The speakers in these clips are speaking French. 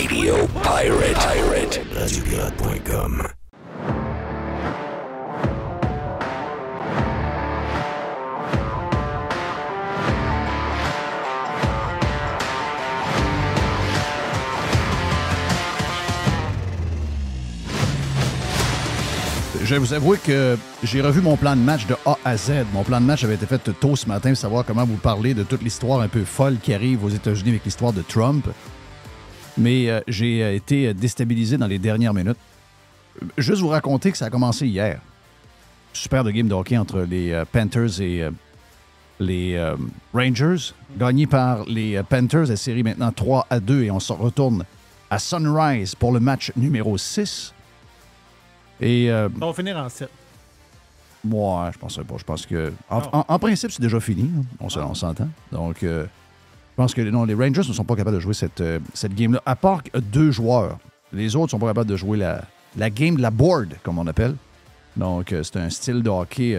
Radio Pirate. Radiopirate.com. Je vais vous avouer que j'ai revu mon plan de match de A à Z. Mon plan de match avait été fait tôt ce matin pour savoir comment vous parler de toute l'histoire un peu folle qui arrive aux États-Unis avec l'histoire de Trump. Mais j'ai été déstabilisé dans les dernières minutes. Juste vous raconter que ça a commencé hier. Super de game de hockey entre les Panthers et les Rangers. Gagné par les Panthers, la série maintenant 3-2 et on se retourne à Sunrise pour le match numéro 6. Et, ça va finir en 7. Moi, je pense pas. Je pense que. En principe, c'est déjà fini. On s'entend. Donc, je pense que non, les Rangers ne sont pas capables de jouer cette game-là. À part 2 joueurs. Les autres ne sont pas capables de jouer la game de la board, comme on appelle. Donc, c'est un style de hockey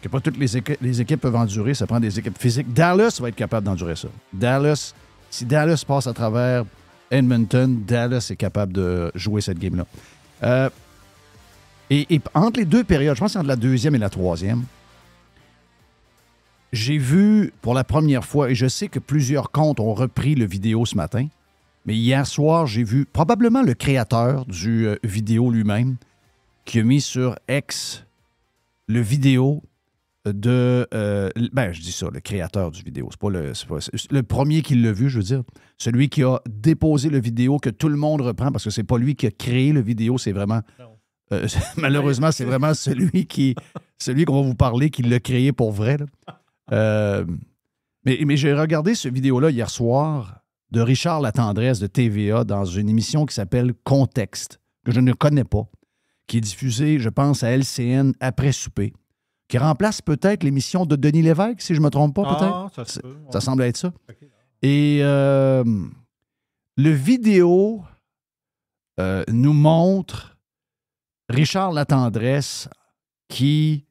que pas toutes les équipes peuvent endurer. Ça prend des équipes physiques. Dallas va être capable d'endurer ça. Si Dallas passe à travers Edmonton, Dallas est capable de jouer cette game-là. Et entre les 2 périodes, je pense que c'est entre la 2e et la 3e, j'ai vu pour la première fois, et je sais que plusieurs comptes ont repris le vidéo ce matin, mais hier soir, j'ai vu probablement le créateur du vidéo lui-même qui a mis sur X le vidéo de... je dis ça, le créateur du vidéo. C'est pas le premier qui l'a vu, je veux dire. Celui qui a déposé le vidéo que tout le monde reprend, parce que c'est pas lui qui a créé le vidéo, c'est vraiment... malheureusement, c'est vraiment celui qu'on va vous parler qui l'a créé pour vrai. Mais j'ai regardé ce vidéo-là hier soir de Richard Latendresse de TVA dans une émission qui s'appelle Contexte, que je ne connais pas, qui est diffusée, je pense, à LCN après souper, qui remplace peut-être l'émission de Denis Lévesque, si je ne me trompe pas, peut-être. Ça semble être ça. Okay. Et le vidéo nous montre Richard Latendresse qui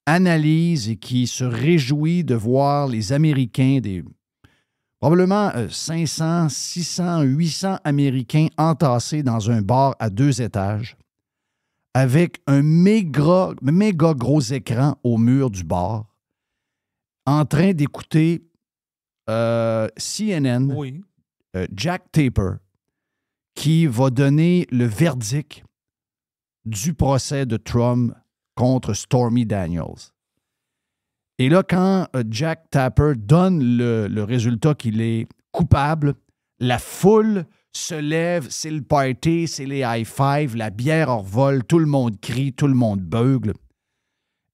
analyse et qui se réjouit de voir les Américains, probablement 500, 600, 800 Américains entassés dans un bar à 2 étages avec un méga gros écran au mur du bar en train d'écouter CNN, oui. Jack Taper, qui va donner le verdict du procès de Trump contre Stormy Daniels. Et là, quand Jack Tapper donne le résultat qu'il est coupable, la foule se lève, c'est le party, c'est les high-five, la bière en revole, tout le monde crie, tout le monde beugle.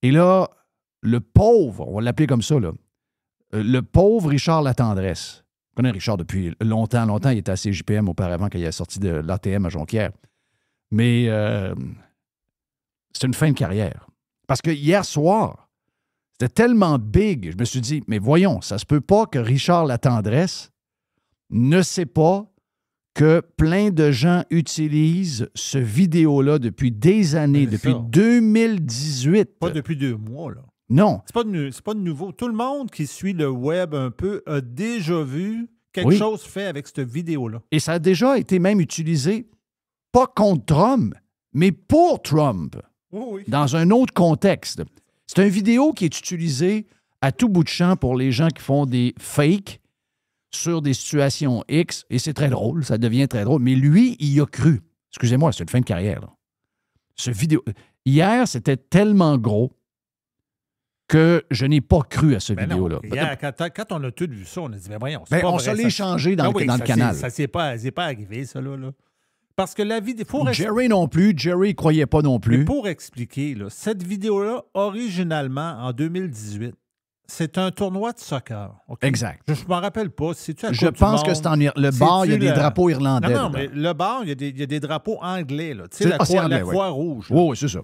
Et là, le pauvre, on va l'appeler comme ça, là, le pauvre Richard Latendresse, je connais Richard depuis longtemps, il était à CJPM auparavant quand il est sorti de l'ATM à Jonquière. Mais c'est une fin de carrière. Parce que hier soir, c'était tellement big, je me suis dit, mais voyons, ça se peut pas que Richard Latendresse ne sait pas que plein de gens utilisent ce vidéo-là depuis des années, depuis 2018. Pas depuis 2 mois, là. Non. C'est pas de nouveau. Tout le monde qui suit le web un peu a déjà vu quelque chose fait avec cette vidéo-là. Et ça a déjà été même utilisé, pas contre Trump, mais pour Trump, dans un autre contexte. C'est une vidéo qui est utilisée à tout bout de champ pour les gens qui font des fakes sur des situations X, et c'est très drôle, ça devient très drôle, mais lui, il y a cru. Excusez-moi, c'est une fin de carrière, là. Ce vidéo... Hier, c'était tellement gros que je n'ai pas cru à ce vidéo-là. Hier, quand on a tout vu ça, on a dit, mais voyons, c'est pas vrai. On se l'est changé dans le canal. Ça s'est pas arrivé, ça, là. Parce que la vidéo... Jerry non plus, Jerry ne croyait pas non plus. Mais pour expliquer, là, cette vidéo-là, originalement, en 2018, c'est un tournoi de soccer. Okay? Exact. Je ne m'en rappelle pas. Je pense que c'est le bar, il y a des drapeaux irlandais. Non, mais le bar, il y a des drapeaux anglais. Tu sais, la Croix-Rouge. Oui, c'est ça.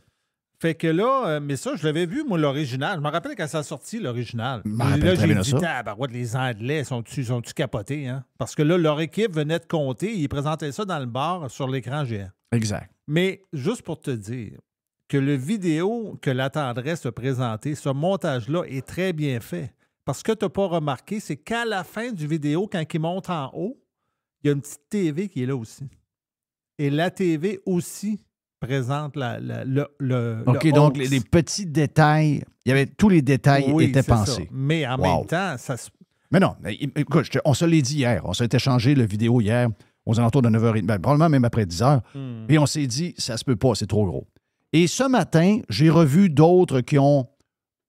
Fait que là, mais ça, je l'avais vu, moi, l'original. Je me rappelle quand ça a sorti, l'original. Là, j'ai dit, les Anglais sont-tu capotés, hein? Parce que là, leur équipe venait de compter, ils présentaient ça dans le bar sur l'écran géant. Exact. Mais juste pour te dire que le vidéo que Latendresse a présenté, ce montage-là est très bien fait. Parce que tu n'as pas remarqué, c'est qu'à la fin du vidéo, quand il monte en haut, il y a une petite TV qui est là aussi. Et la TV aussi présente le OK, le donc hoax. les petits détails, il y avait tous les détails Oui, étaient c'est ça. pensés. Mais en Wow. même temps, ça se... Mais non, écoute, on se l'est dit hier. On s'est échangé le vidéo hier aux alentours de 9h30, probablement même après 10h. Et on s'est dit, ça se peut pas, c'est trop gros. Et ce matin, j'ai revu d'autres qui ont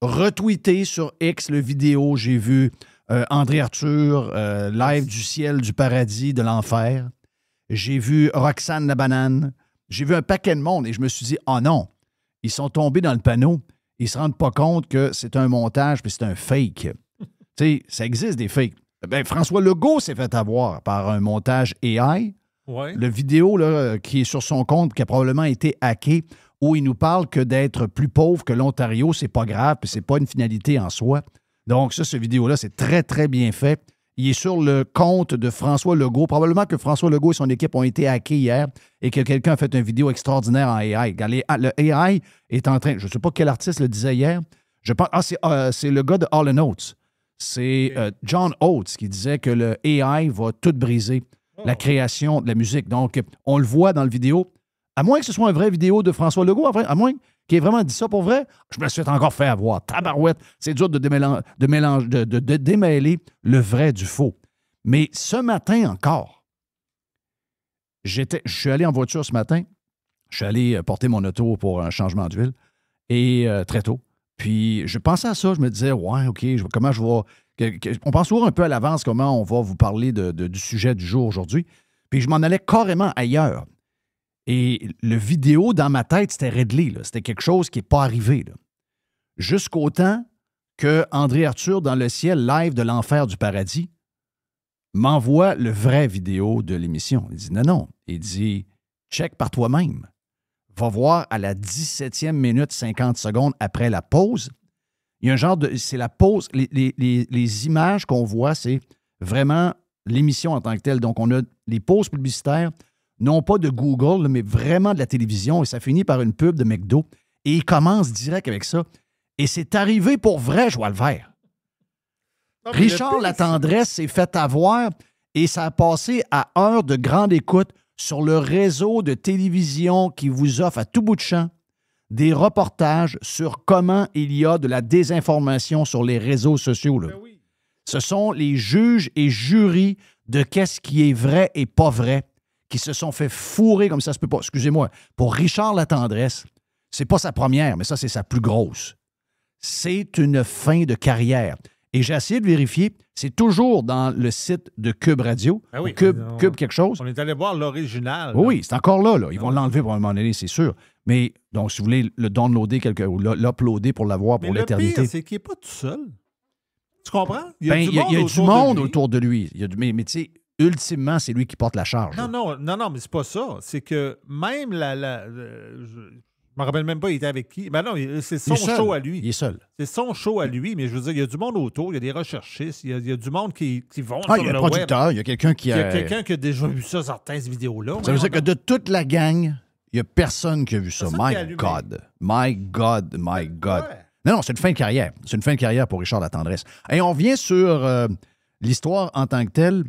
retweeté sur X le vidéo. J'ai vu André Arthur, live du ciel, du paradis, de l'enfer. J'ai vu Roxane la banane. J'ai vu un paquet de monde et je me suis dit, oh non, ils sont tombés dans le panneau. Ils ne se rendent pas compte que c'est un montage puis c'est un fake. Tu sais, ça existe des fakes. Ben, François Legault s'est fait avoir par un montage AI. Ouais. Le vidéo là, qui est sur son compte, qui a probablement été hacké, où il nous parle que d'être plus pauvre que l'Ontario, c'est pas grave, puis c'est pas une finalité en soi. Donc, ça, ce vidéo-là, c'est très, très bien fait. Il est sur le compte de François Legault. Probablement que François Legault et son équipe ont été hackés hier et que quelqu'un a fait une vidéo extraordinaire en AI. Le AI est en train... Je ne sais pas quel artiste le disait hier. Je pense... c'est le gars de Hall & Oates. C'est John Oates qui disait que le AI va tout briser, la création de la musique. Donc, on le voit dans le vidéo. À moins que ce soit une vraie vidéo de François Legault, à moins qu'il ait vraiment dit ça pour vrai, je me suis encore fait avoir. Tabarouette, c'est dur de démêler le vrai du faux. Mais ce matin encore, je suis allé en voiture ce matin. Je suis allé porter mon auto pour un changement d'huile et très tôt. Puis je pensais à ça, je me disais, ouais, OK, comment je vais... On pense toujours un peu à l'avance comment on va vous parler du sujet du jour aujourd'hui. Puis je m'en allais carrément ailleurs. Et le vidéo, dans ma tête, c'était réglé. C'était quelque chose qui n'est pas arrivé. Là. Jusqu'au temps que André Arthur, dans le ciel, live de l'enfer du paradis, m'envoie le vrai vidéo de l'émission. Il dit, non. Il dit, check par toi-même. Va voir à la 17e minute 50 secondes après la pause. Il y a un genre de... C'est la pause. Les images qu'on voit, c'est vraiment l'émission en tant que telle. Donc, on a les pauses publicitaires, non pas de Google, mais vraiment de la télévision. Et ça finit par une pub de McDo. Et il commence direct avec ça. Et c'est arrivé pour vrai, Joël Vert. Richard Latendresse s'est fait avoir et ça a passé à heure de grande écoute sur le réseau de télévision qui vous offre à tout bout de champ des reportages sur comment il y a de la désinformation sur les réseaux sociaux. Là. Oui. Ce sont les juges et jurys de qu'est-ce qui est vrai et pas vrai qui se sont fait fourrer comme ça se peut pas. Excusez-moi. Pour Richard Latendresse, c'est pas sa première, mais ça, c'est sa plus grosse. C'est une fin de carrière. Et j'ai essayé de vérifier, c'est toujours dans le site de Cube Radio, Ah oui, Cube quelque chose. On est allé voir l'original. Oui, c'est encore là. Ils vont l'enlever pour un moment donné, c'est sûr. Mais, donc, si vous voulez le downloader ou l'uploader pour l'avoir pour l'éternité. Le pire, c'est qu'il n'est pas tout seul. Tu comprends? Il y a du monde autour de lui. Mais tu sais, ultimement, c'est lui qui porte la charge. Non, mais c'est pas ça. C'est que même je me rappelle même pas, il était avec qui. Ben non, c'est son show à lui. Il est seul. C'est son show à lui, mais je veux dire, il y a du monde autour, il y a des recherchistes, il y a du monde qui vont sur le web. Il y a un producteur, il y a quelqu'un qui a... Il y a quelqu'un qui a déjà vu ça, certaines vidéos-là. Ça veut dire que de toute la gang, il n'y a personne qui a vu ça. My God. Ouais. Non, c'est une fin de carrière. C'est une fin de carrière pour Richard Latendresse. Et on revient sur l'histoire en tant que telle.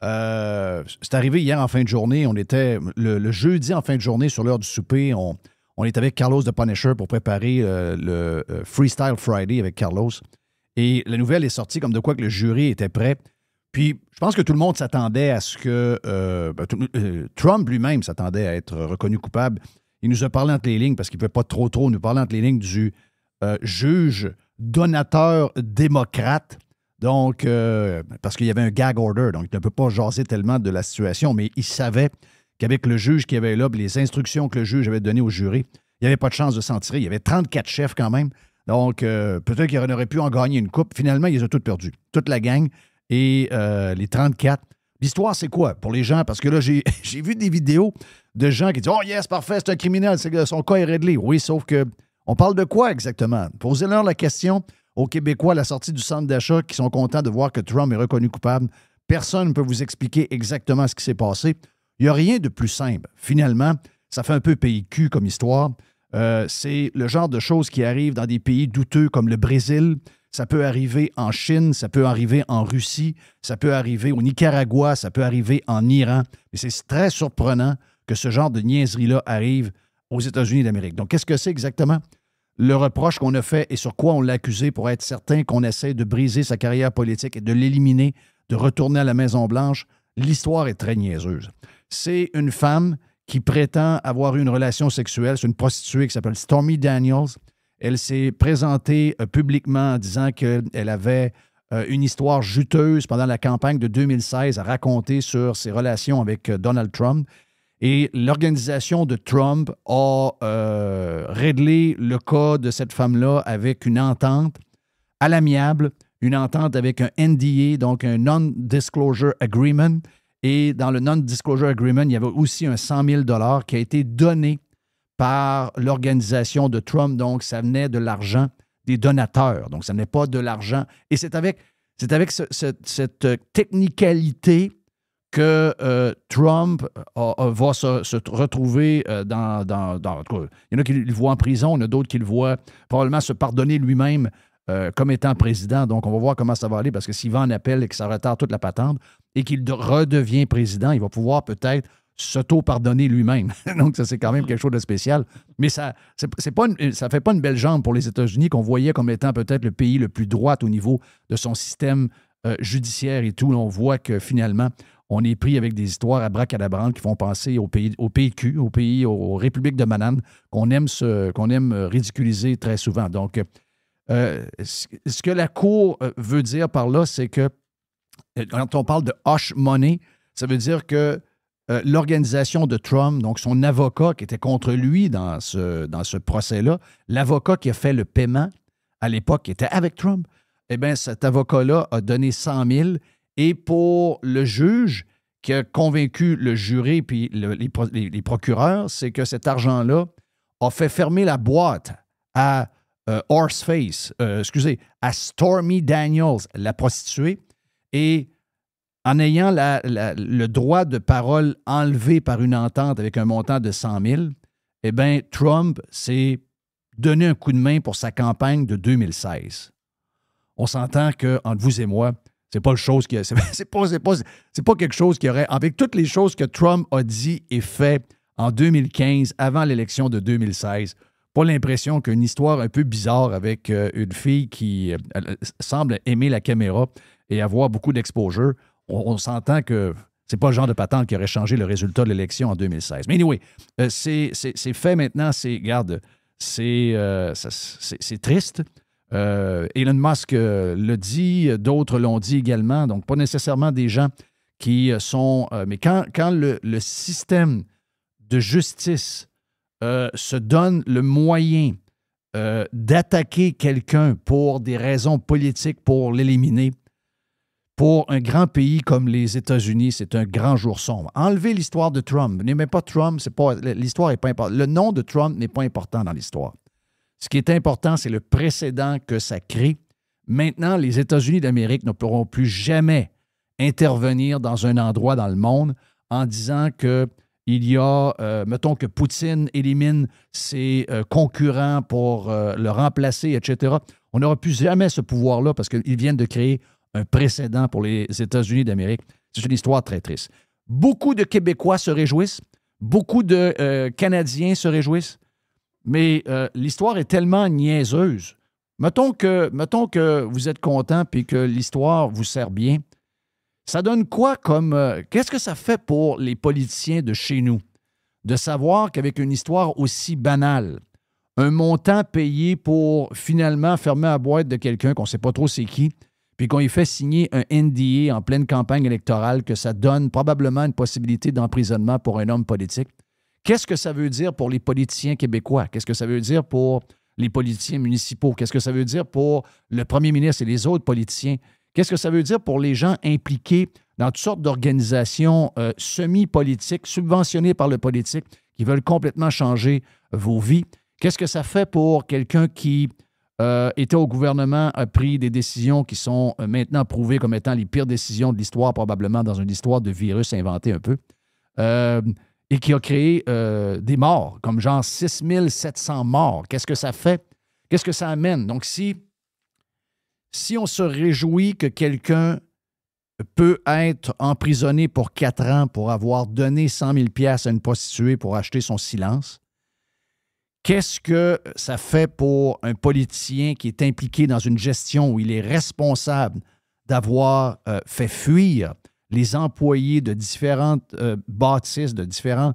C'est arrivé hier en fin de journée. On était le jeudi en fin de journée sur l'heure du souper. On est avec Carlos de Punisher pour préparer le Freestyle Friday avec Carlos. Et la nouvelle est sortie comme de quoi que le jury était prêt. Puis, je pense que tout le monde s'attendait à ce que... Trump lui-même s'attendait à être reconnu coupable. Il nous a parlé entre les lignes, parce qu'il ne pouvait pas trop nous parler entre les lignes du juge donateur démocrate. Donc, parce qu'il y avait un gag order, donc il ne peut pas jaser tellement de la situation, mais il savait qu'avec le juge qui avait là, les instructions que le juge avait données au jury, il n'y avait pas de chance de s'en tirer. Il y avait 34 chefs quand même. Donc, peut-être qu'il aurait pu en gagner une coupe. Finalement, ils ont toutes perdu. Toute la gang et les 34. L'histoire, c'est quoi pour les gens? Parce que là, j'ai vu des vidéos de gens qui disent « Oh yes, parfait, c'est un criminel, son cas est réglé. » Oui, sauf que on parle de quoi exactement? Posez-leur la question aux Québécois à la sortie du centre d'achat qui sont contents de voir que Trump est reconnu coupable. Personne ne peut vous expliquer exactement ce qui s'est passé. Il n'y a rien de plus simple. Finalement, ça fait un peu PIQ comme histoire. C'est le genre de choses qui arrivent dans des pays douteux comme le Brésil. Ça peut arriver en Chine, ça peut arriver en Russie, ça peut arriver au Nicaragua, ça peut arriver en Iran. Et c'est très surprenant que ce genre de niaiserie-là arrive aux États-Unis d'Amérique. Donc, qu'est-ce que c'est exactement? Le reproche qu'on a fait et sur quoi on l'a accusé pour être certain qu'on essaie de briser sa carrière politique et de l'éliminer, de retourner à la Maison-Blanche, l'histoire est très niaiseuse. C'est une femme qui prétend avoir eu une relation sexuelle. C'est une prostituée qui s'appelle Stormy Daniels. Elle s'est présentée publiquement en disant qu'elle avait une histoire juteuse pendant la campagne de 2016 à raconter sur ses relations avec Donald Trump. Et l'organisation de Trump a réglé le cas de cette femme-là avec une entente à l'amiable, une entente avec un NDA, donc un Non-Disclosure Agreement. Et dans le Non-Disclosure Agreement, il y avait aussi un 100 000 $ qui a été donné par l'organisation de Trump. Donc, ça venait de l'argent des donateurs. Donc, ça n'est pas de l'argent. Et c'est avec cette technicalité que Trump va se retrouver dans en tout cas, il y en a qui le voient en prison, il y en a d'autres qui le voient probablement se pardonner lui-même comme étant président. Donc, on va voir comment ça va aller, parce que s'il va en appel et que ça retarde toute la patente et qu'il redevient président, il va pouvoir peut-être s'auto-pardonner lui-même. Donc, ça, c'est quand même quelque chose de spécial. Mais ça ne fait pas une belle jambe pour les États-Unis, qu'on voyait comme étant peut-être le pays le plus droit au niveau de son système judiciaire et tout. Là, on voit que finalement, on est pris avec des histoires abracadabrantes qui font penser au PQ, aux républiques de bananes, qu'on aime ridiculiser très souvent. Donc, ce que la Cour veut dire par là, c'est que quand on parle de hush money, ça veut dire que l'organisation de Trump, donc son avocat qui était contre lui dans ce procès-là, l'avocat qui a fait le paiement à l'époque, qui était avec Trump, eh bien, cet avocat-là a donné 100 000. Et pour le juge qui a convaincu le jury puis les procureurs, c'est que cet argent-là a fait fermer la boîte à à Stormy Daniels, la prostituée, et en ayant le droit de parole enlevé par une entente avec un montant de 100 000, eh bien, Trump s'est donné un coup de main pour sa campagne de 2016. On s'entend qu'entre vous et moi, c'est pas quelque chose qui aurait, avec toutes les choses que Trump a dit et fait en 2015, avant l'élection de 2016, pas l'impression qu'une histoire un peu bizarre avec une fille qui semble aimer la caméra et avoir beaucoup d'exposure, on s'entend que c'est pas le genre de patente qui aurait changé le résultat de l'élection en 2016. Mais anyway, c'est fait maintenant, c'est triste. Elon Musk le dit, d'autres l'ont dit également, donc pas nécessairement des gens qui sont... mais quand le système de justice se donne le moyen d'attaquer quelqu'un pour des raisons politiques, pour l'éliminer, pour un grand pays comme les États-Unis, c'est un grand jour sombre. Enlevez l'histoire de Trump. N'aimez pas Trump, l'histoire n'est pas importante. Le nom de Trump n'est pas important dans l'histoire. Ce qui est important, c'est le précédent que ça crée. Maintenant, les États-Unis d'Amérique ne pourront plus jamais intervenir dans un endroit dans le monde en disant qu'il y a, mettons que Poutine élimine ses concurrents pour le remplacer, etc. On n'aura plus jamais ce pouvoir-là parce qu'ils viennent de créer un précédent pour les États-Unis d'Amérique. C'est une histoire très triste. Beaucoup de Québécois se réjouissent, beaucoup de Canadiens se réjouissent, mais l'histoire est tellement niaiseuse. Mettons que vous êtes content et que l'histoire vous sert bien. Ça donne quoi comme... qu'est-ce que ça fait pour les politiciens de chez nous de savoir qu'avec une histoire aussi banale, un montant payé pour finalement fermer la boîte de quelqu'un qu'on ne sait pas trop c'est qui, puis qu'on lui fait signer un NDA en pleine campagne électorale, que ça donne probablement une possibilité d'emprisonnement pour un homme politique. Qu'est-ce que ça veut dire pour les politiciens québécois? Qu'est-ce que ça veut dire pour les politiciens municipaux? Qu'est-ce que ça veut dire pour le premier ministre et les autres politiciens? Qu'est-ce que ça veut dire pour les gens impliqués dans toutes sortes d'organisations semi-politiques, subventionnées par le politique, qui veulent complètement changer vos vies? Qu'est-ce que ça fait pour quelqu'un qui était au gouvernement, a pris des décisions qui sont maintenant prouvées comme étant les pires décisions de l'histoire, probablement dans une histoire de virus inventé un peu? et qui a créé des morts, comme genre 6700 morts. Qu'est-ce que ça fait? Qu'est-ce que ça amène? Donc, si on se réjouit que quelqu'un peut être emprisonné pour 4 ans pour avoir donné 100 000 $ à une prostituée pour acheter son silence, qu'est-ce que ça fait pour un politicien qui est impliqué dans une gestion où il est responsable d'avoir fait fuir les employés de différentes bâtisses, de différents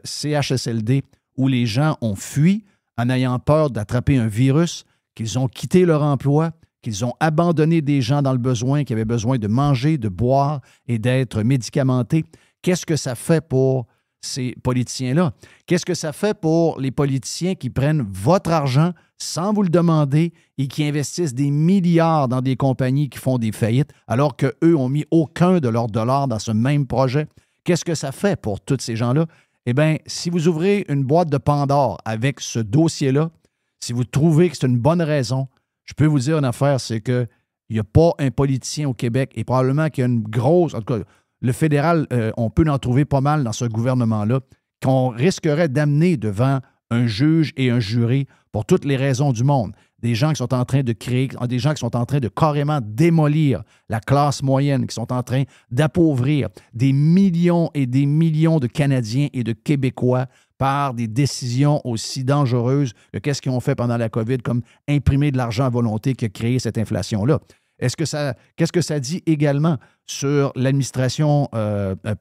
CHSLD, où les gens ont fui en ayant peur d'attraper un virus, qu'ils ont quitté leur emploi, qu'ils ont abandonné des gens dans le besoin, qui avaient besoin de manger, de boire et d'être médicamentés. Qu'est-ce que ça fait pour ces politiciens-là? Qu'est-ce que ça fait pour les politiciens qui prennent votre argent sans vous le demander et qui investissent des milliards dans des compagnies qui font des faillites alors qu'eux n'ont mis aucun de leurs dollars dans ce même projet? Qu'est-ce que ça fait pour tous ces gens-là? Eh bien, si vous ouvrez une boîte de Pandore avec ce dossier-là, si vous trouvez que c'est une bonne raison, je peux vous dire une affaire, c'est qu'il n'y a pas un politicien au Québec et probablement qu'il y a une grosse... En tout cas, le fédéral, on peut en trouver pas mal dans ce gouvernement-là, qu'on risquerait d'amener devant un juge et un jury pour toutes les raisons du monde. Des gens qui sont en train de créer, des gens qui sont en train de carrément démolir la classe moyenne, qui sont en train d'appauvrir des millions et des millions de Canadiens et de Québécois par des décisions aussi dangereuses que qu'est-ce qu'ils ont fait pendant la COVID, comme imprimer de l'argent à volonté qui a créé cette inflation-là. Qu'est-ce que ça dit également sur l'administration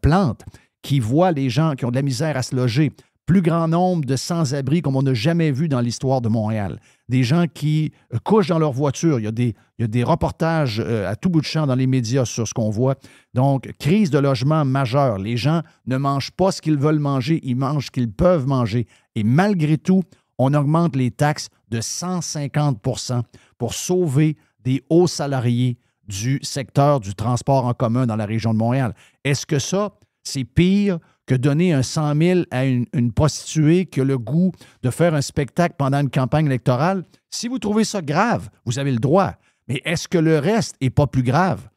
Plante, qui voit les gens qui ont de la misère à se loger, plus grand nombre de sans-abri comme on n'a jamais vu dans l'histoire de Montréal, des gens qui couchent dans leur voiture, il y a des reportages à tout bout de champ dans les médias sur ce qu'on voit. Donc, crise de logement majeure. Les gens ne mangent pas ce qu'ils veulent manger, ils mangent ce qu'ils peuvent manger. Et malgré tout, on augmente les taxes de 150 % pour sauver des hauts salariés du secteur du transport en commun dans la région de Montréal. Est-ce que ça, c'est pire que donner un 100 000 à une prostituée qui a le goût de faire un spectacle pendant une campagne électorale? Si vous trouvez ça grave, vous avez le droit. Mais est-ce que le reste n'est pas plus grave?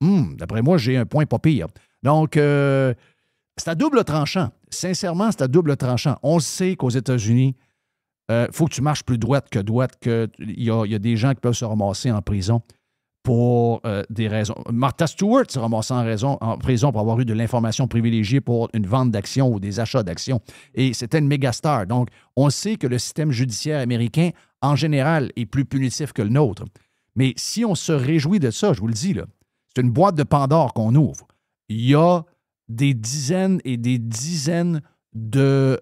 D'après moi, j'ai un point pas pire. Donc, c'est à double tranchant. Sincèrement, c'est à double tranchant. On sait qu'aux États-Unis, faut que tu marches plus droite que droite, qu'il y a des gens qui peuvent se ramasser en prison pour des raisons. Martha Stewart s'est ramassée en prison pour avoir eu de l'information privilégiée pour une vente d'actions ou des achats d'actions. Et c'était une méga star. Donc, on sait que le système judiciaire américain, en général, est plus punitif que le nôtre. Mais si on se réjouit de ça, je vous le dis, là, c'est une boîte de Pandore qu'on ouvre. Il y a des dizaines et des dizaines de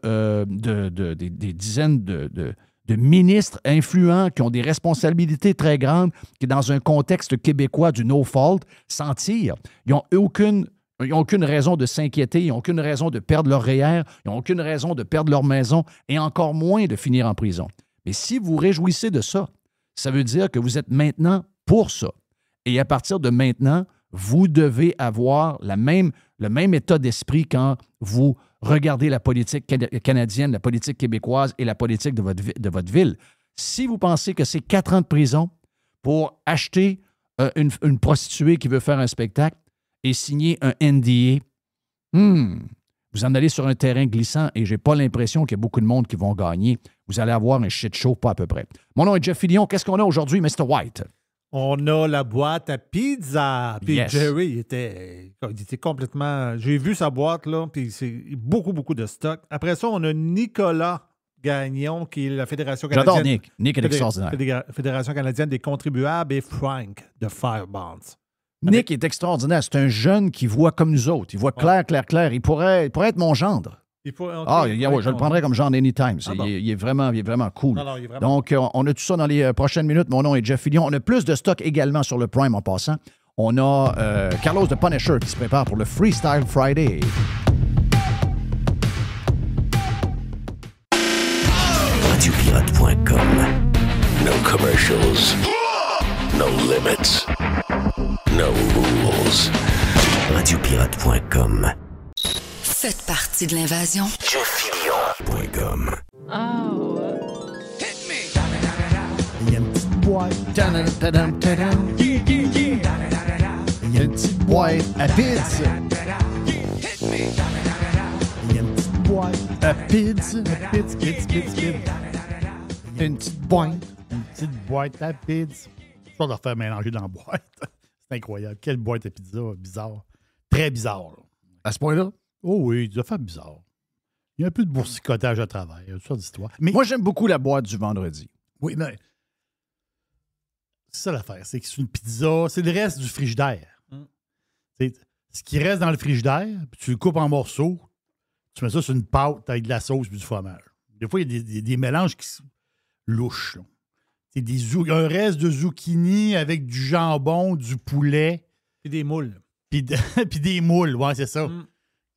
ministres influents qui ont des responsabilités très grandes, qui, dans un contexte québécois du no-fault, s'en tirent. Ils n'ont aucune raison de s'inquiéter, ils n'ont aucune raison de perdre leur REER, ils n'ont aucune raison de perdre leur maison et encore moins de finir en prison. Mais si vous réjouissez de ça, ça veut dire que vous êtes maintenant pour ça. Et à partir de maintenant, vous devez avoir le même état d'esprit quand vous regardez la politique canadienne, la politique québécoise et la politique de votre ville. Si vous pensez que c'est 4 ans de prison pour acheter une prostituée qui veut faire un spectacle et signer un NDA, vous en allez sur un terrain glissant et je n'ai pas l'impression qu'il y a beaucoup de monde qui vont gagner. Vous allez avoir un shit show, pas à peu près. Mon nom est Jeff Fillion. Qu'est-ce qu'on a aujourd'hui, Mr. White? On a la boîte à pizza. Puis Yes. Jerry, il était complètement... J'ai vu sa boîte, là, puis c'est beaucoup, beaucoup de stock. Après ça, on a Nicolas Gagnon, qui est la Fédération canadienne... J'adore Nick. Nick est extraordinaire. Fédération canadienne des contribuables et Frank de Firebonds. Nick est extraordinaire. C'est un jeune qui voit comme nous autres. Il voit clair. Il pourrait être mon gendre. Je le prendrais comme genre anytime. Il est vraiment cool. Non, il est vraiment Donc, on a tout ça dans les prochaines minutes. Mon nom est Jeff Fillion. On a plus de stock également sur le Prime en passant. On a Carlos de Punisher qui se prépare pour le Freestyle Friday. Radiopirate.com. No commercials. No limits. No rules. Radiopirate.com. Faites partie de l'invasion. JeffFillion.com. Oh. Il y a une petite boîte. Il y a une petite boîte à pizza. Il y a une petite Rapids. Rapids. Une petite boîte. Une petite boîte Rapids. Je vais leur faire mélanger dans la boîte. C'est incroyable. Quelle boîte à pizza bizarre. Très bizarre. Là. À ce point-là? Oh oui, ça fait bizarre. Il y a un peu de boursicotage à travers. Il y a toutes sortes d'histoires. Mais Moi, j'aime beaucoup la boîte du vendredi. oui, mais c'est ça l'affaire. C'est que c'est une pizza, c'est le reste du frigidaire. C'est ce qui reste dans le frigidaire, puis tu le coupes en morceaux, tu mets ça sur une pâte avec de la sauce et du fromage. Des fois, il y a des mélanges qui sont louches. Là. C'est un reste de zucchini avec du jambon, du poulet. Et des moules. Puis des moules, ouais, c'est ça.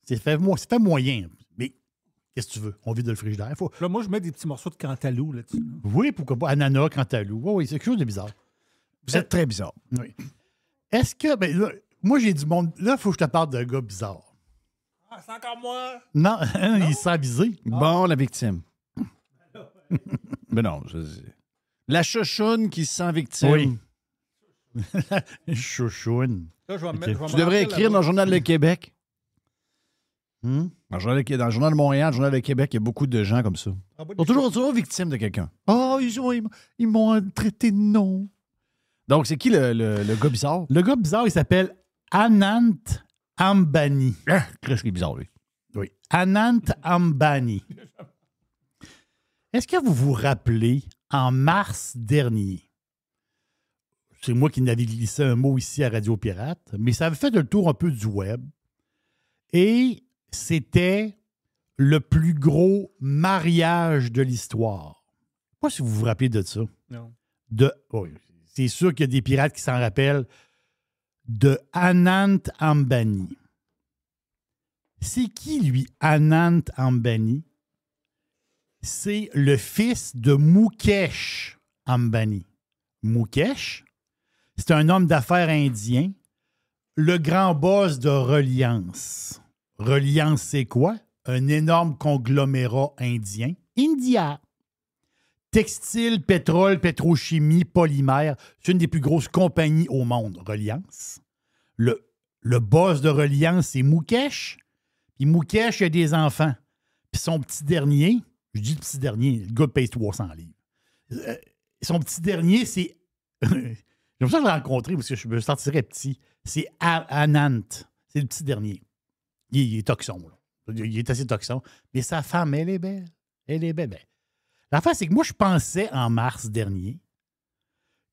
C'est fait moyen. Mais qu'est-ce que tu veux? On vit de le frigidaire. Là, moi, je mets des petits morceaux de cantalou là-dessus. Oui, pourquoi pas? Ananas, cantalou. Oui, c'est quelque chose de bizarre. Vous êtes très bizarre. Oui. Est-ce que... Ben, là, moi, j'ai du monde... Là, il faut que je te parle d'un gars bizarre. Ah, c'est encore moi! Non, il se sent visé. Bon, la victime. Mais non, la chouchoune qui se sent victime. Oui. Chouchoune. Là, je vais me Ok. mettre. je vais Tu me devrais remplir écrire dans le Journal de Québec. Hmm? Dans le Journal de Montréal, le Journal de Québec, il y a beaucoup de gens comme ça. en bas Ils sont toujours victimes de quelqu'un. Oh, ils m'ont traité de non. Donc, c'est qui le gars bizarre? Le gars bizarre, il s'appelle Anant Ambani. Qu'est-ce qui est bizarre, lui? Oui. Anant Ambani. Est-ce que vous vous rappelez, en mars dernier, c'est moi qui n'avais glissé un mot ici à Radio Pirate, mais ça avait fait le tour un peu du web, et c'était le plus gros mariage de l'histoire. Je sais pas si vous vous rappelez de ça. Non. Oui, c'est sûr qu'il y a des pirates qui s'en rappellent, de Anant Ambani. C'est qui, lui, Anant Ambani? C'est le fils de Mukesh Ambani. Mukesh, c'est un homme d'affaires indien, le grand boss de Reliance. Reliance, c'est quoi? Un énorme conglomérat indien. India. Textile, pétrole, pétrochimie, polymère. C'est une des plus grosses compagnies au monde, Reliance. Le boss de Reliance, c'est Mukesh. Puis Mukesh, il a des enfants. Puis son petit dernier, je dis le petit dernier, le gars paye 300 livres. Son petit dernier, c'est... J'aime ça que je l'ai rencontré parce que je me sentirais petit. C'est Anant. C'est le petit dernier. Il est toxon, là. Il est assez toxon. Mais sa femme, elle est belle. Elle est belle. L'affaire, c'est que moi, je pensais en mars dernier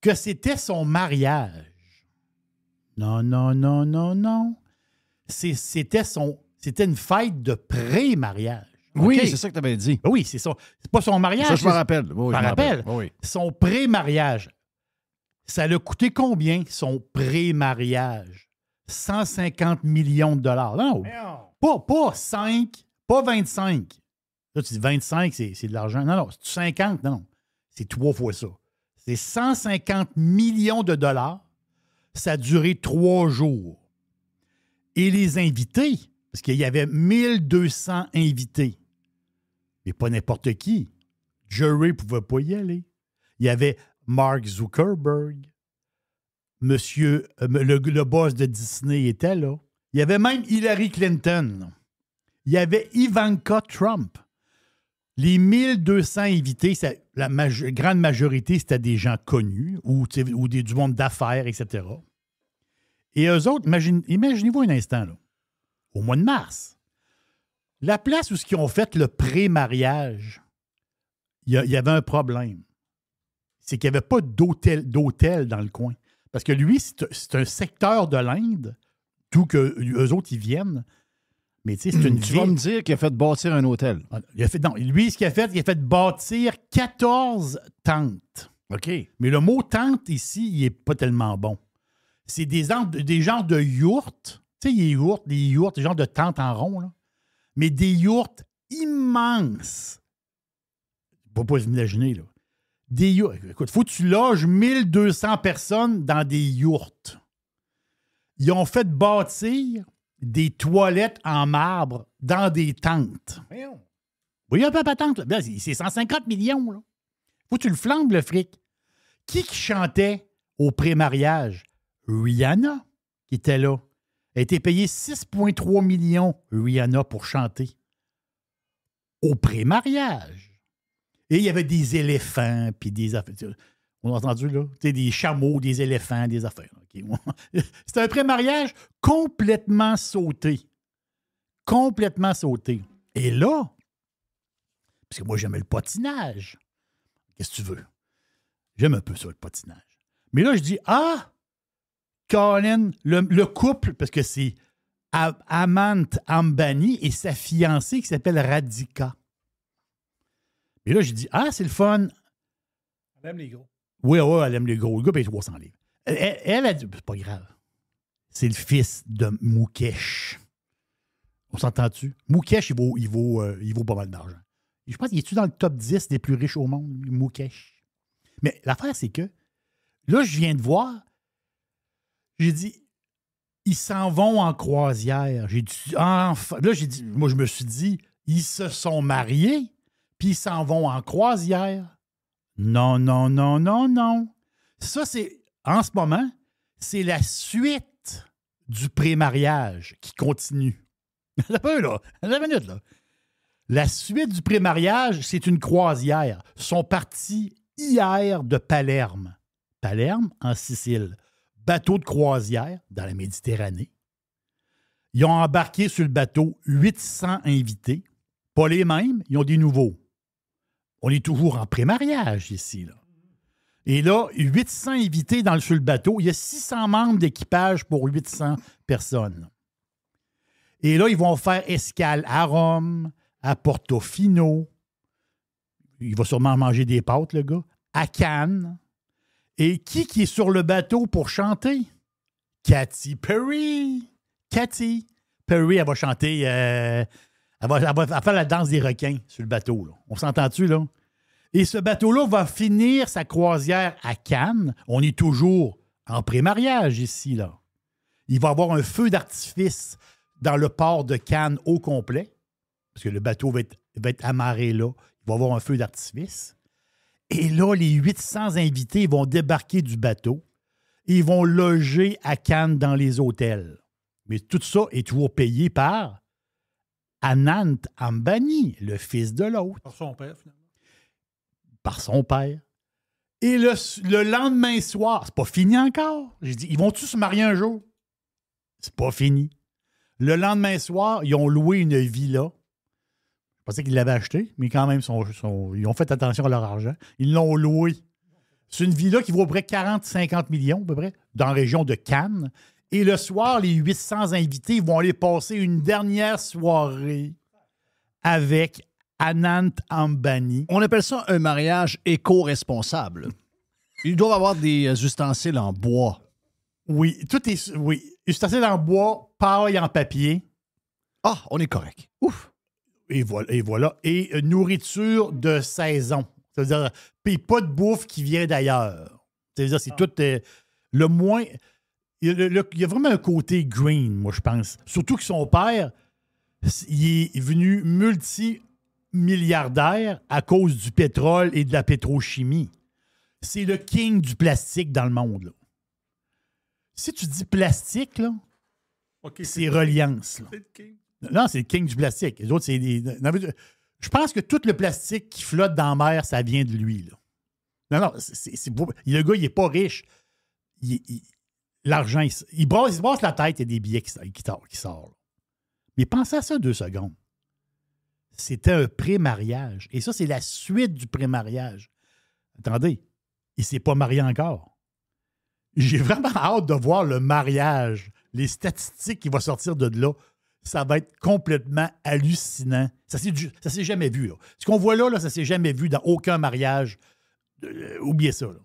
que c'était son mariage. Non, non, non, non, non. C'était une fête de pré-mariage. Oui, OK? c'est ça que tu avais dit. Oui, c'est ça. C'est pas son mariage. Ça, je me rappelle. Oui, Je me rappelle. Oui. Son pré-mariage. Ça l'a coûté combien, son pré-mariage? 150 millions de dollars. Non, pas 5, pas 25. Là, tu dis 25, c'est de l'argent. Non, c'est 50. Non, c'est 3 fois ça. C'est 150 millions de dollars. Ça a duré 3 jours. Et les invités, parce qu'il y avait 1200 invités, mais pas n'importe qui. Jerry ne pouvait pas y aller. Il y avait Mark Zuckerberg, le boss de Disney était là. Il y avait même Hillary Clinton. Il y avait Ivanka Trump. Les 1200 invités, la grande majorité, c'était des gens connus ou du monde d'affaires, etc. Et eux autres, imaginez-vous un instant, là, au mois de mars, la place où ils ont fait le pré-mariage, il y avait un problème. C'est qu'il n'y avait pas d'hôtel dans le coin. Parce que lui, c'est un secteur de l'Inde, d'où eux autres, ils viennent. Mais tu sais, c'est une Tu ville. vas me dire qu'il a fait bâtir un hôtel. Lui, ce qu'il a fait, il a fait bâtir 14 tentes. OK. Mais le mot tente ici, il n'est pas tellement bon. C'est des genres de yourtes. Tu sais, des yourtes, des genres de tentes en rond, là. Mais des yourtes immenses. Il ne faut pas s'imaginer, là. Des yourtes. Écoute, il faut que tu loges 1200 personnes dans des yourtes. Ils ont fait bâtir des toilettes en marbre dans des tentes. Oui, un peu patente. Là. C'est 150 millions. Là. Faut que tu le flambes, le fric. Qui chantait au pré-mariage? Rihanna, qui était là. Elle a été payée 6,3 millions, Rihanna, pour chanter. au pré-mariage. Et il y avait des éléphants, puis des affaires. On a entendu, là? Tu sais, des chameaux, des éléphants, des affaires. Okay. C'était un pré-mariage complètement sauté. Complètement sauté. Et là, parce que moi, j'aimais le patinage. Qu'est-ce que tu veux? J'aime un peu ça, le patinage. Mais là, je dis, Colin, le couple, parce que c'est Amant Ambani et sa fiancée qui s'appelle Radhika. Et là, je dis, c'est le fun. Elle aime les gros. Oui, elle aime les gros. Le gars paye 300 livres. Elle a dit, c'est pas grave. C'est le fils de Mukesh. On s'entend-tu? Mukesh, il vaut pas mal d'argent. Je pense qu'il est-tu dans le top 10 des plus riches au monde, Mukesh? Mais l'affaire, c'est que là, je viens de voir, j'ai dit, ils s'en vont en croisière. J'ai dit, enfin. Là, j'ai dit, moi, je me suis dit, ils se sont mariés, puis ils s'en vont en croisière. Non. Ça, c'est, en ce moment, c'est la suite du pré-mariage qui continue. Un peu, là. Une minute, là. La suite du pré-mariage, c'est une croisière. Ils sont partis hier de Palerme. Palerme, en Sicile. Bateau de croisière dans la Méditerranée. Ils ont embarqué sur le bateau 800 invités. Pas les mêmes, ils ont des nouveaux. On est toujours en pré-mariage ici, là. Et là, 800 invités sur le bateau. Il y a 600 membres d'équipage pour 800 personnes. Et là, ils vont faire escale à Rome, à Portofino. Il va sûrement manger des pâtes, le gars. À Cannes. Et qui est sur le bateau pour chanter? Katy Perry. Katy Perry, elle va chanter... elle va faire la danse des requins sur le bateau, là. On s'entend-tu, là? Et ce bateau-là va finir sa croisière à Cannes. On est toujours en pré-mariage ici, là. Il va y avoir un feu d'artifice dans le port de Cannes au complet, parce que le bateau va être amarré là. Il va y avoir un feu d'artifice. Et là, les 800 invités vont débarquer du bateau et ils vont loger à Cannes dans les hôtels. Mais tout ça est toujours payé par Anant Ambani, le fils de l'autre. Par son père, finalement. Par son père. Et le lendemain soir, c'est pas fini encore. J'ai dit, ils vont-tu se marier un jour? C'est pas fini. Le lendemain soir, ils ont loué une villa. Je pensais qu'ils l'avaient acheté, mais quand même, ils ont fait attention à leur argent. Ils l'ont loué. C'est une villa qui vaut à peu près 40-50 millions, à peu près, dans la région de Cannes. Et le soir, les 800 invités vont aller passer une dernière soirée avec Anant Ambani. On appelle ça un mariage éco-responsable. Ils doivent avoir des ustensiles en bois. Oui, tout est... Oui, ustensiles en bois, paille en papier. On est correct. Ouf! Et voilà. Et nourriture de saison. C'est-à-dire, puis pas de bouffe qui vient d'ailleurs. C'est-à-dire, c'est tout le moins... Il y a vraiment un côté green, moi, je pense. Surtout que son père, il est venu multimilliardaire à cause du pétrole et de la pétrochimie. C'est le king du plastique dans le monde, là. Si tu dis plastique, là, Okay, c'est Reliance. Là. C'est le king. Non, c'est le king du plastique. Les autres, c'est des... Je pense que tout le plastique qui flotte dans la mer, ça vient de lui, là. Non, le gars, il n'est pas riche. L'argent, il brasse la tête, il y a des billets qui sortent. Là. Mais pensez à ça 2 secondes. C'était un pré-mariage. Et ça, c'est la suite du pré-mariage. Attendez, il ne s'est pas marié encore. J'ai vraiment hâte de voir le mariage, les statistiques qui vont sortir de là. Ça va être complètement hallucinant. Ça s'est jamais vu, là. Ce qu'on voit là, ça s'est jamais vu dans aucun mariage. Oubliez ça, là.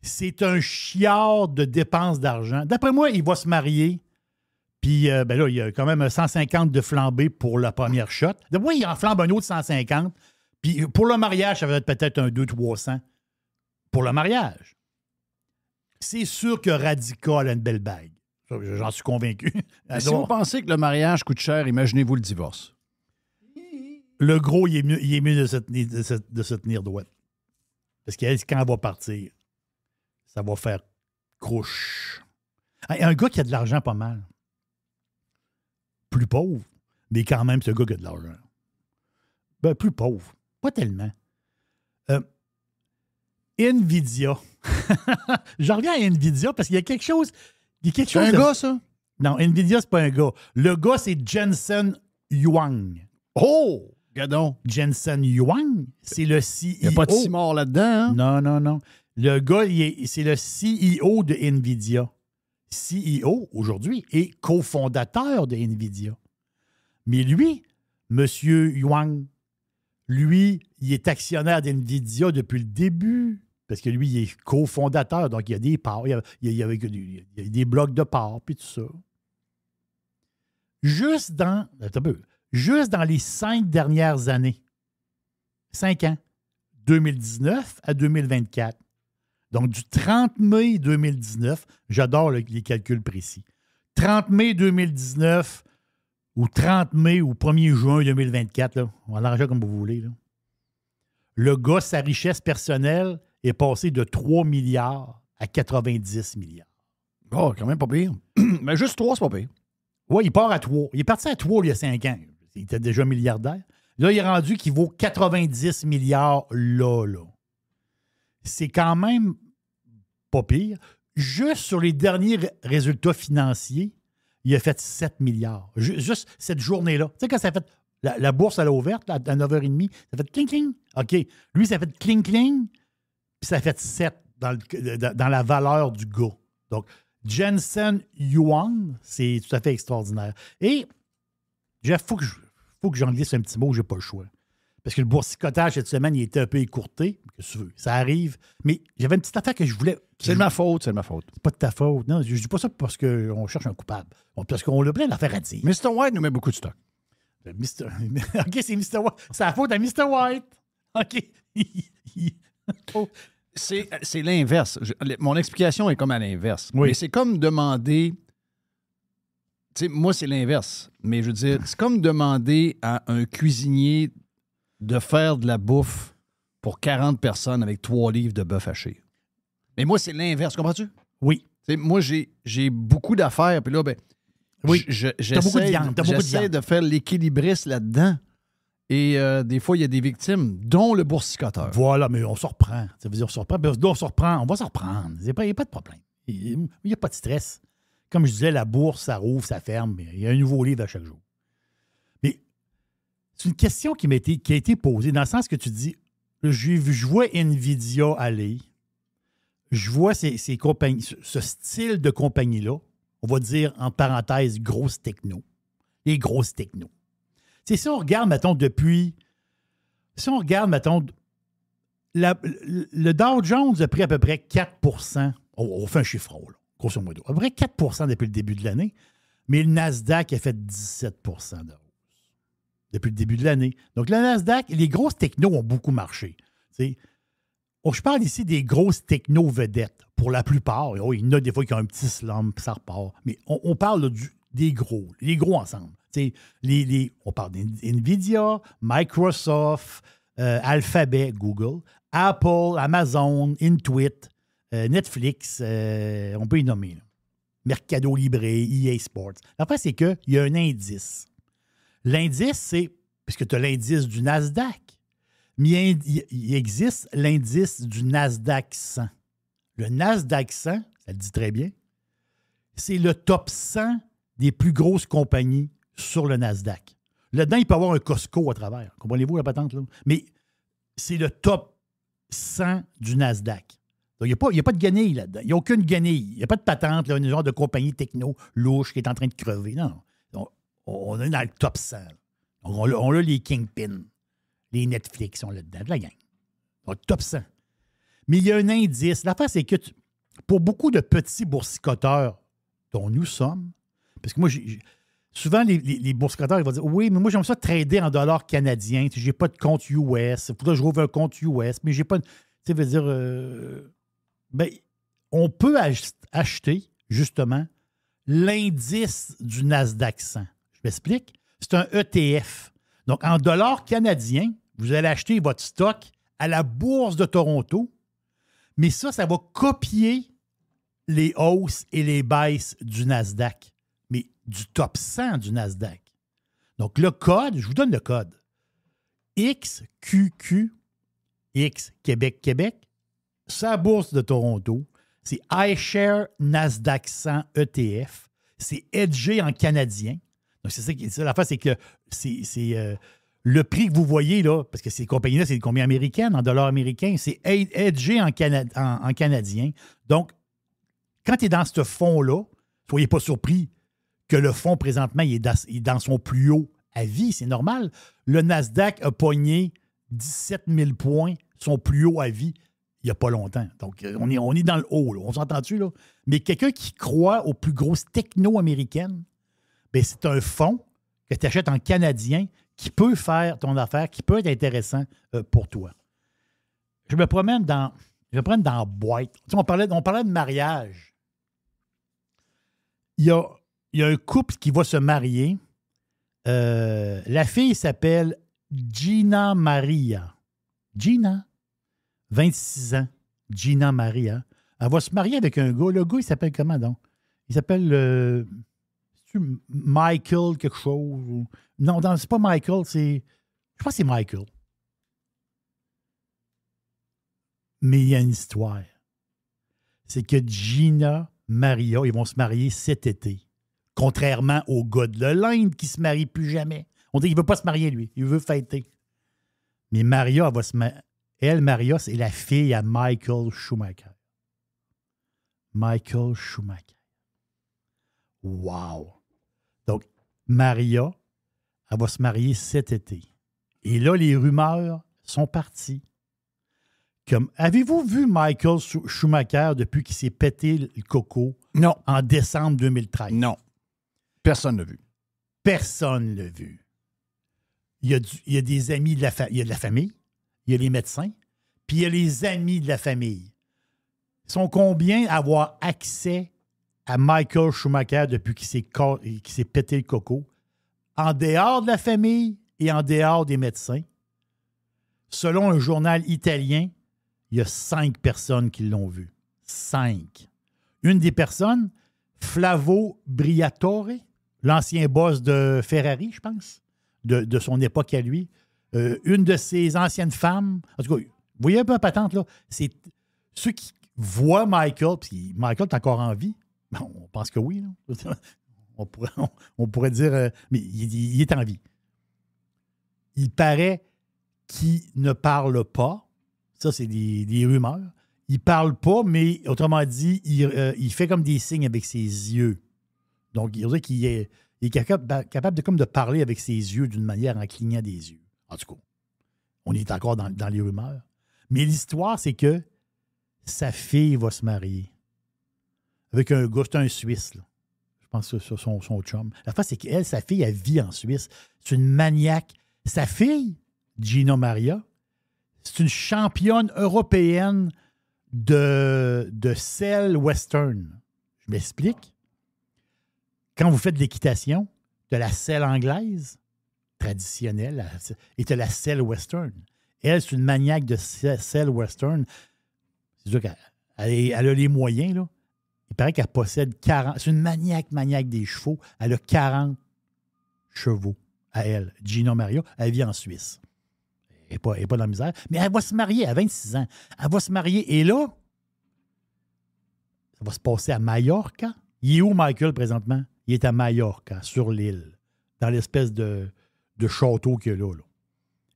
C'est un chiard de dépenses d'argent. D'après moi, il va se marier. Puis, là, il y a quand même 150 de flambée pour la première shot. D'après moi, il en flambe un autre 150. Puis, pour le mariage, ça va être peut-être un 200-300 pour le mariage. C'est sûr que Radhika a une belle bague. J'en suis convaincu. Si vous pensez que le mariage coûte cher, imaginez-vous le divorce. Le gros, il est mieux de se tenir droit. Parce que quand elle va partir, ça va faire crouche. Un gars qui a de l'argent pas mal, plus pauvre, Mais quand même, ce gars qui a de l'argent. Ben, plus pauvre. Pas tellement. Nvidia. Je reviens à Nvidia parce qu'il y a quelque chose. C'est un gars, ça? Non, Nvidia, c'est pas un gars. Le gars, c'est Jensen Huang. Oh! Gadon. Jensen Huang, c'est le CEO. Il n'y a pas de Simard là-dedans, hein? Non. Le gars, c'est le CEO de Nvidia. CEO, aujourd'hui, et cofondateur de Nvidia. Mais lui, M. Huang, lui, il est actionnaire d'Nvidia depuis le début. Parce que lui, il est cofondateur, donc il y a des parts, il y a des blocs de parts, puis tout ça. Juste dans les 5 dernières années, 5 ans, 2019 à 2024, donc du 30 mai 2019, j'adore les calculs précis, 30 mai 2019 ou 30 mai ou 1er juin 2024, là, on va l'arranger comme vous voulez. Là. Le gars, sa richesse personnelle est passée de 3 milliards à 90 milliards. Oh, quand même pas pire. Mais juste 3, c'est pas pire. Oui, il part à 3. Il est parti à 3 il y a 5 ans. Il était déjà milliardaire. Là, il est rendu qu'il vaut 90 milliards là. C'est quand même pas pire. Juste sur les derniers résultats financiers, il a fait 7 milliards. Juste cette journée-là. Tu sais, quand ça a fait... La bourse, elle a ouverte à 9h30, ça fait cling-cling. OK. Lui, ça fait cling-cling, puis ça fait 7 dans la valeur du gars. Donc, Jensen Huang, c'est tout à fait extraordinaire. Et, Jeff, il faut que j'en glisse un petit mot, j'ai pas le choix. Parce que le boursicotage cette semaine, il était un peu écourté. Qu'est-ce que tu veux? Ça arrive. Mais j'avais une petite affaire que je voulais... C'est de ma faute. C'est pas de ta faute. Non, je dis pas ça parce qu'on cherche un coupable. Parce qu'on a plein d'affaires à dire. Mr. White nous met beaucoup de stock. OK, c'est Mr. White. C'est la faute à Mr. White. OK. C'est l'inverse. Mon explication est comme à l'inverse. Oui. Mais c'est comme demander... Tu sais, moi, c'est l'inverse. Mais je veux dire, c'est comme demander à un cuisinier de faire de la bouffe pour 40 personnes avec 3 livres de bœuf haché. Mais moi, c'est l'inverse. Comprends-tu? Oui. T'sais, moi, j'ai beaucoup d'affaires. Puis là, ben, oui. T'as beaucoup de viande. J'essaie de faire l'équilibriste là-dedans. Et des fois, il y a des victimes, dont le boursicoteur. Voilà, mais on se reprend. Ça veut dire on se reprend. On va se reprendre. Il n'y a pas de problème. Il n'y a pas de stress. Comme je disais, la bourse, ça rouvre, ça ferme. Il y a un nouveau livre à chaque jour. Mais c'est une question qui a été posée dans le sens que tu dis, je vois Nvidia aller, je vois ces compagnies, ce style de compagnie-là, on va dire en parenthèse, grosses techno. Les grosses techno. Tu sais, si on regarde, mettons, le Dow Jones a pris à peu près 4 %. On fait un chiffron, là, grosso modo. À peu près 4 % depuis le début de l'année. Mais le Nasdaq a fait 17 % de hausse depuis le début de l'année. Donc, le Nasdaq, les grosses technos ont beaucoup marché. Je parle ici des grosses techno vedettes, pour la plupart. Oh, il y en a des fois qui ont un petit slump, ça repart. Mais on parle là, des gros, les gros ensemble. On parle d'NVIDIA, Microsoft, Alphabet, Google, Apple, Amazon, Intuit, Netflix, on peut y nommer. Là. Mercado Libre, EA Sports. L'affaire, c'est qu'il y a un indice. L'indice, c'est, puisque tu as l'indice du Nasdaq, mais il existe l'indice du Nasdaq 100. Le Nasdaq 100, ça le dit très bien, c'est le top 100 des plus grosses compagnies sur le Nasdaq. Là-dedans, il peut y avoir un Costco à travers. Comprenez-vous la patente, là? Mais c'est le top 100 du Nasdaq. Donc, il n'y a pas de guenille là-dedans. Il n'y a aucune guenille. Il n'y a pas de patente, là, une genre de compagnie techno louche qui est en train de crever. Non. Donc, on est dans le top 100. Donc, on a les Kingpin, les Netflix sont là-dedans, de la gang. Donc, top 100. Mais il y a un indice. L'affaire, c'est que pour beaucoup de petits boursicoteurs dont nous sommes, parce que moi, souvent, les boursicoteurs, ils vont dire « Oui, mais moi, j'aime ça trader en dollars canadiens. Je n'ai pas de compte US. Il faudrait que je rouvre un compte US, mais j'ai pas de... » Tu sais, veut dire... on peut acheter, justement, l'indice du Nasdaq 100. Je m'explique. C'est un ETF. Donc, en dollars canadiens, vous allez acheter votre stock à la Bourse de Toronto, mais ça va copier les hausses et les baisses du Nasdaq, mais du top 100 du Nasdaq. Donc, le code, je vous donne le code. XQQ, X Québec, Québec, sa bourse de Toronto, c'est iShare Nasdaq 100 ETF, c'est hedgé en canadien. Donc, c'est ça l'affaire, c'est que c'est le prix que vous voyez, là, parce que ces compagnies-là, c'est des compagnies américaines, en dollars américains, c'est hedgé en canadien. Donc, quand tu es dans ce fonds-là, soyez pas surpris que le fonds, présentement, il est dans son plus haut à vie. C'est normal. Le Nasdaq a pogné 17 000 points, son plus haut à vie, il n'y a pas longtemps. Donc, on est dans le haut, là. On s'entend-tu, là? Mais quelqu'un qui croit aux plus grosses techno américaines, bien, c'est un fonds que tu achètes en canadien qui peut faire ton affaire, qui peut être intéressant pour toi. Je me promène dans la boîte. Tu sais, on parlait de mariage. Il y a un couple qui va se marier. La fille s'appelle Gina Maria. Gina, 26 ans. Gina Maria. Elle va se marier avec un gars. Le gars, il s'appelle comment donc? Il s'appelle Michael quelque chose. Non, c'est pas Michael, c'est... Je pense que c'est Michael. Mais il y a une histoire. C'est que Gina Maria, ils vont se marier cet été. Contrairement au gars de l'Inde qui ne se marie plus jamais. On dit qu'il ne veut pas se marier, lui. Il veut fêter. Mais Maria, elle va se marier. Elle, Maria, c'est la fille à Michael Schumacher. Michael Schumacher. Wow! Donc, Maria, elle va se marier cet été. Et là, les rumeurs sont parties. Comme, avez-vous vu Michael Schumacher depuis qu'il s'est pété le coco? Non. En décembre 2013? Non. Personne ne l'a vu. Personne ne l'a vu. Il y a des amis il y a de la famille, il y a les médecins, puis il y a les amis de la famille. Ils sont combien à avoir accès à Michael Schumacher depuis qu'il s'est pété le coco? En dehors de la famille et en dehors des médecins. Selon un journal italien, il y a 5 personnes qui l'ont vu. 5. Une des personnes, Flavo Briatore, l'ancien boss de Ferrari, je pense, de son époque à lui. Une de ses anciennes femmes. En tout cas, vous voyez un peu la patente, là? C'est ceux qui voient Michael, puis Michael est encore en vie. Bon, on pense que oui, là. On pourrait dire, mais il est en vie. Il paraît qu'il ne parle pas. Ça, c'est des rumeurs. Il ne parle pas, mais autrement dit, il fait comme des signes avec ses yeux. Donc, il veut dire qu'il est capable de parler avec ses yeux d'une manière en clignant des yeux. En tout cas, on est encore dans les rumeurs. Mais l'histoire, c'est que sa fille va se marier avec un gars, c'est un Suisse, là. Je pense que c'est son chum. La face, c'est qu'elle, sa fille, elle vit en Suisse. C'est une maniaque. Sa fille, Gina Maria, c'est une championne européenne de selle western. Je m'explique. Quand vous faites de l'équitation, de la selle anglaise traditionnelle et de la selle western. Elle, c'est une maniaque de selle western. C'est sûr qu'elle a les moyens, là. Il paraît qu'elle possède 40... C'est une maniaque des chevaux. Elle a 40 chevaux à elle. Gina Maria, elle vit en Suisse. Elle n'est pas dans la misère. Mais elle va se marier à 26 ans. Elle va se marier. Et là, ça va se passer à Mallorca. Il est où, Michael, présentement? Il est à Mallorca, sur l'île, dans l'espèce de château qu'il y a là.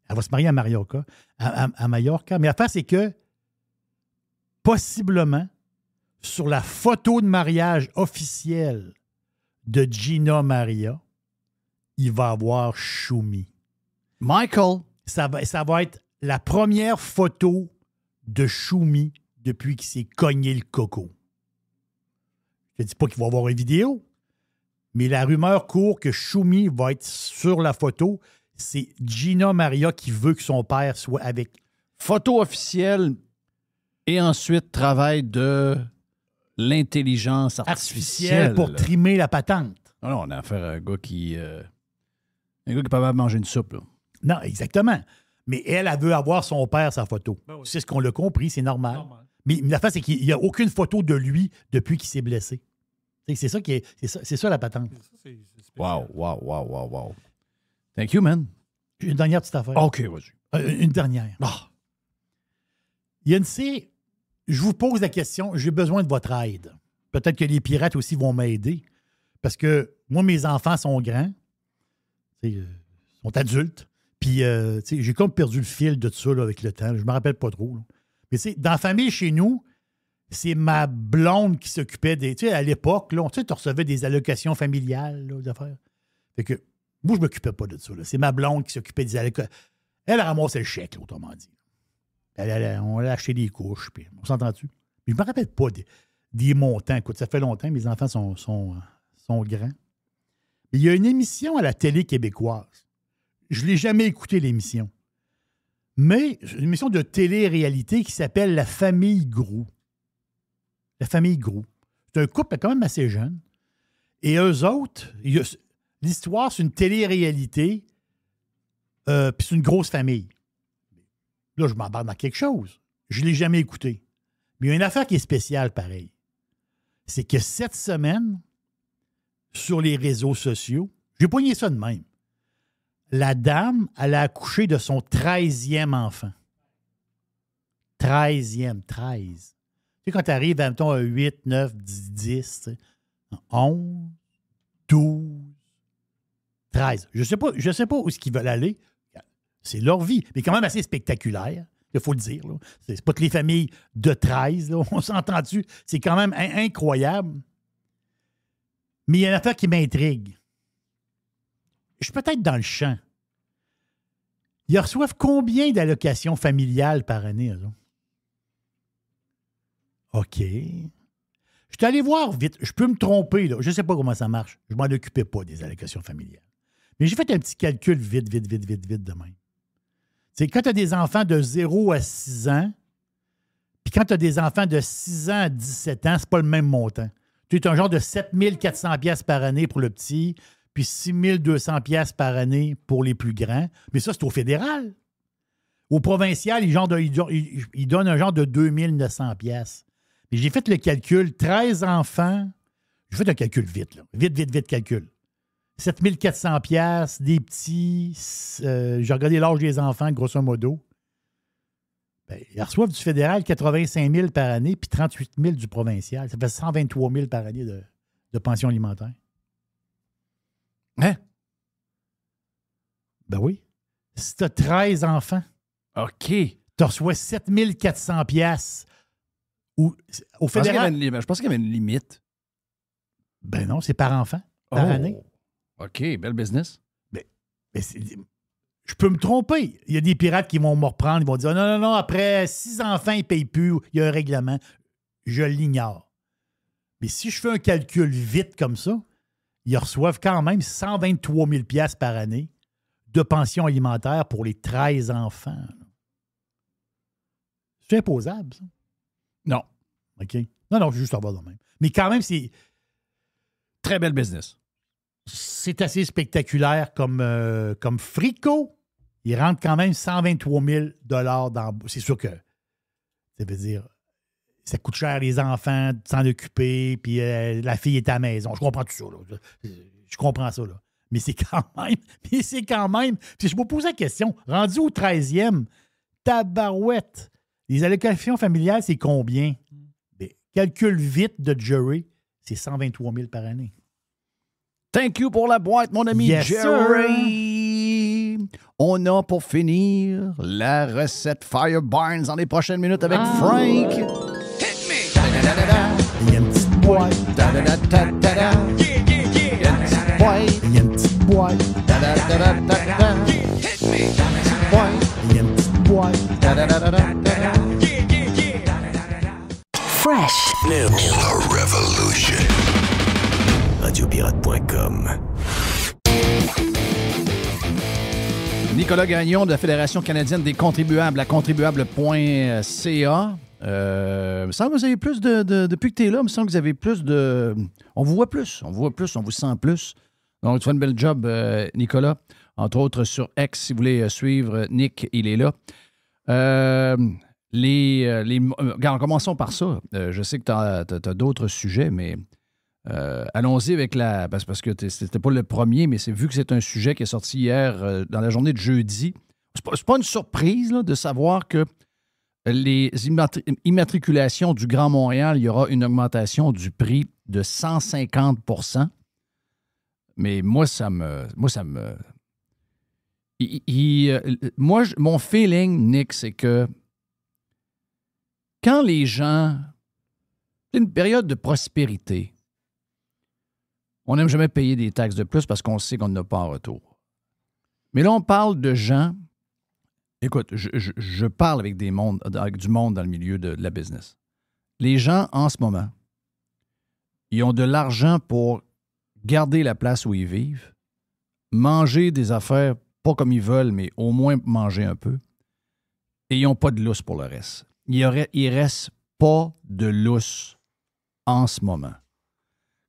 Elle va se marier à Mallorca. À Mallorca. Mais l'affaire, c'est que, possiblement, sur la photo de mariage officielle de Gina Maria, il va avoir Schumi. Michael. Ça va être la première photo de Schumi depuis qu'il s'est cogné le coco. Je ne dis pas qu'il va avoir une vidéo, mais la rumeur court que Schumi va être sur la photo. C'est Gina Maria qui veut que son père soit avec. Photo officielle et ensuite travail de l'intelligence artificielle pour trimer la patente. Non, on a affaire à un gars qui est capable de manger une soupe, là. Non, exactement. Mais elle veut avoir son père, sa photo. Ben oui. C'est ce qu'on l'a compris, c'est normal. Mais la face, c'est qu'il n'y a aucune photo de lui depuis qu'il s'est blessé. C'est ça la patente. Wow. Thank you, man. J'ai une dernière petite affaire. OK, vas-y. Une dernière. Ah. Il y a une série. Je vous pose la question, j'ai besoin de votre aide. Peut-être que les pirates aussi vont m'aider. Parce que moi, mes enfants sont grands. Sont adultes. Puis, j'ai comme perdu le fil de tout ça là, avec le temps. Je me rappelle pas trop. Là. Mais dans la famille, chez nous, c'est ma blonde qui s'occupait des... Tu sais, à l'époque, là, tu recevais des allocations familiales, là, d'affaires. Fait que moi, je m'occupais pas de ça. Là. C'est ma blonde qui s'occupait des allocations. Elle ramassait le chèque, là, autrement dit. On allait acheter des couches, puis on s'entend-tu? Mais je me rappelle pas des montants. Écoute, ça fait longtemps, mes enfants sont grands. Il y a une émission à la télé québécoise. Je ne l'ai jamais écouté, l'émission. Mais une émission de télé-réalité qui s'appelle La Famille Groux. La Famille Groux. C'est un couple quand même assez jeune. Et eux autres, l'histoire, c'est une télé-réalité, puis c'est une grosse famille. Là, je m'embarque dans quelque chose. Je ne l'ai jamais écouté. Mais il y a une affaire qui est spéciale, pareil. C'est que cette semaine, sur les réseaux sociaux, j'ai pogné ça de même. La dame, elle a accouché de son 13e enfant. 13e, 13. Tu sais, quand tu arrives, mettons, à 8, 9, 10, 11, 12, 13. Je sais pas où est-ce qu'ils veulent aller. C'est leur vie, mais quand même assez spectaculaire, il faut le dire. Là. C'est pas que les familles de 13, là, on s'entend dessus. C'est quand même incroyable. Mais il y a une affaire qui m'intrigue. Je suis peut-être dans le champ. Ils reçoivent combien d'allocations familiales par année, eux? OK. Je suis allé voir vite. Je peux me tromper, là. Je ne sais pas comment ça marche. Je ne m'en occupais pas des allocations familiales. Mais j'ai fait un petit calcul vite de même. C'est quand tu as des enfants de 0 à 6 ans, puis quand tu as des enfants de 6 ans à 17 ans, c'est pas le même montant. Tu as un genre de 7 400 $ par année pour le petit, puis 6 200 $ par année pour les plus grands. Mais ça, c'est au fédéral. Au provincial, ils donnent un genre de 2 900 $. Mais j'ai fait le calcul, 13 enfants. J'ai fait un calcul vite, là. Vite calcul. 7 400 $, des petits. J'ai regardé l'âge des enfants, grosso modo. Ben, ils reçoivent du fédéral 85 000 par année, puis 38 000 du provincial. Ça fait 123 000 par année de pension alimentaire. Hein? Ben oui. Si tu as 13 enfants, OK. tu reçois 7 400 $. Au fédéral. Je pense qu'il y avait une limite. Ben non, c'est par enfant, par année. OK, belle business. Mais je peux me tromper. Il y a des pirates qui vont me reprendre. Ils vont dire non, après 6 enfants, ils ne payent plus. Il y a un règlement. Je l'ignore. Mais si je fais un calcul vite comme ça, ils reçoivent quand même 123 000 $ par année de pension alimentaire pour les 13 enfants. C'est imposable, ça? Non. OK? Non, juste avoir de même. Mais quand même, c'est... Très belle business. C'est assez spectaculaire comme fricot. Il rentre quand même 123 000 $ dans... C'est sûr que, ça veut dire, ça coûte cher les enfants de s'en occuper, puis la fille est à la maison. Je comprends tout ça, là. Je comprends ça, là. Mais c'est quand même... Puis je me pose la question, rendu au 13e, tabarouette, les allocations familiales, c'est combien? Bien, calcul vite de Jerry, c'est 123 000 par année. Thank you pour la boîte, mon ami Jerry. On a pour finir la recette Fire Barnes dans les prochaines minutes avec Frank. Hit me! Il y a une petite boîte. Il y a une petite boîte. Hit me! Il y a une petite boîte. Fresh. New Revolution. Radiopirate.com. Nicolas Gagnon de la Fédération canadienne des contribuables à contribuable.ca. Il me semble que vous avez plus depuis que tu es là, il me semble que vous avez plus de... On vous voit plus, on vous sent plus. Donc, tu fais une belle job, Nicolas. Entre autres, sur X, si vous voulez suivre Nick, il est là. Regarde, commençons par ça. Je sais que tu as d'autres sujets, mais Allons-y avec parce que c'était pas le premier, mais c'est vu que c'est un sujet qui est sorti hier dans la journée de jeudi. C'est pas une surprise là, de savoir que les immatriculations du Grand Montréal, il y aura une augmentation du prix de 150 %. Mais moi, mon feeling, Nick, c'est que quand les gens... C'est une période de prospérité. On n'aime jamais payer des taxes de plus parce qu'on sait qu'on n'en a pas en retour. Mais là, on parle de gens... Écoute, je parle avec du monde dans le milieu de la business. Les gens, en ce moment, ils ont de l'argent pour garder la place où ils vivent, manger des affaires pas comme ils veulent, mais au moins manger un peu, et ils n'ont pas de lousse pour le reste. Il reste pas de lousse en ce moment.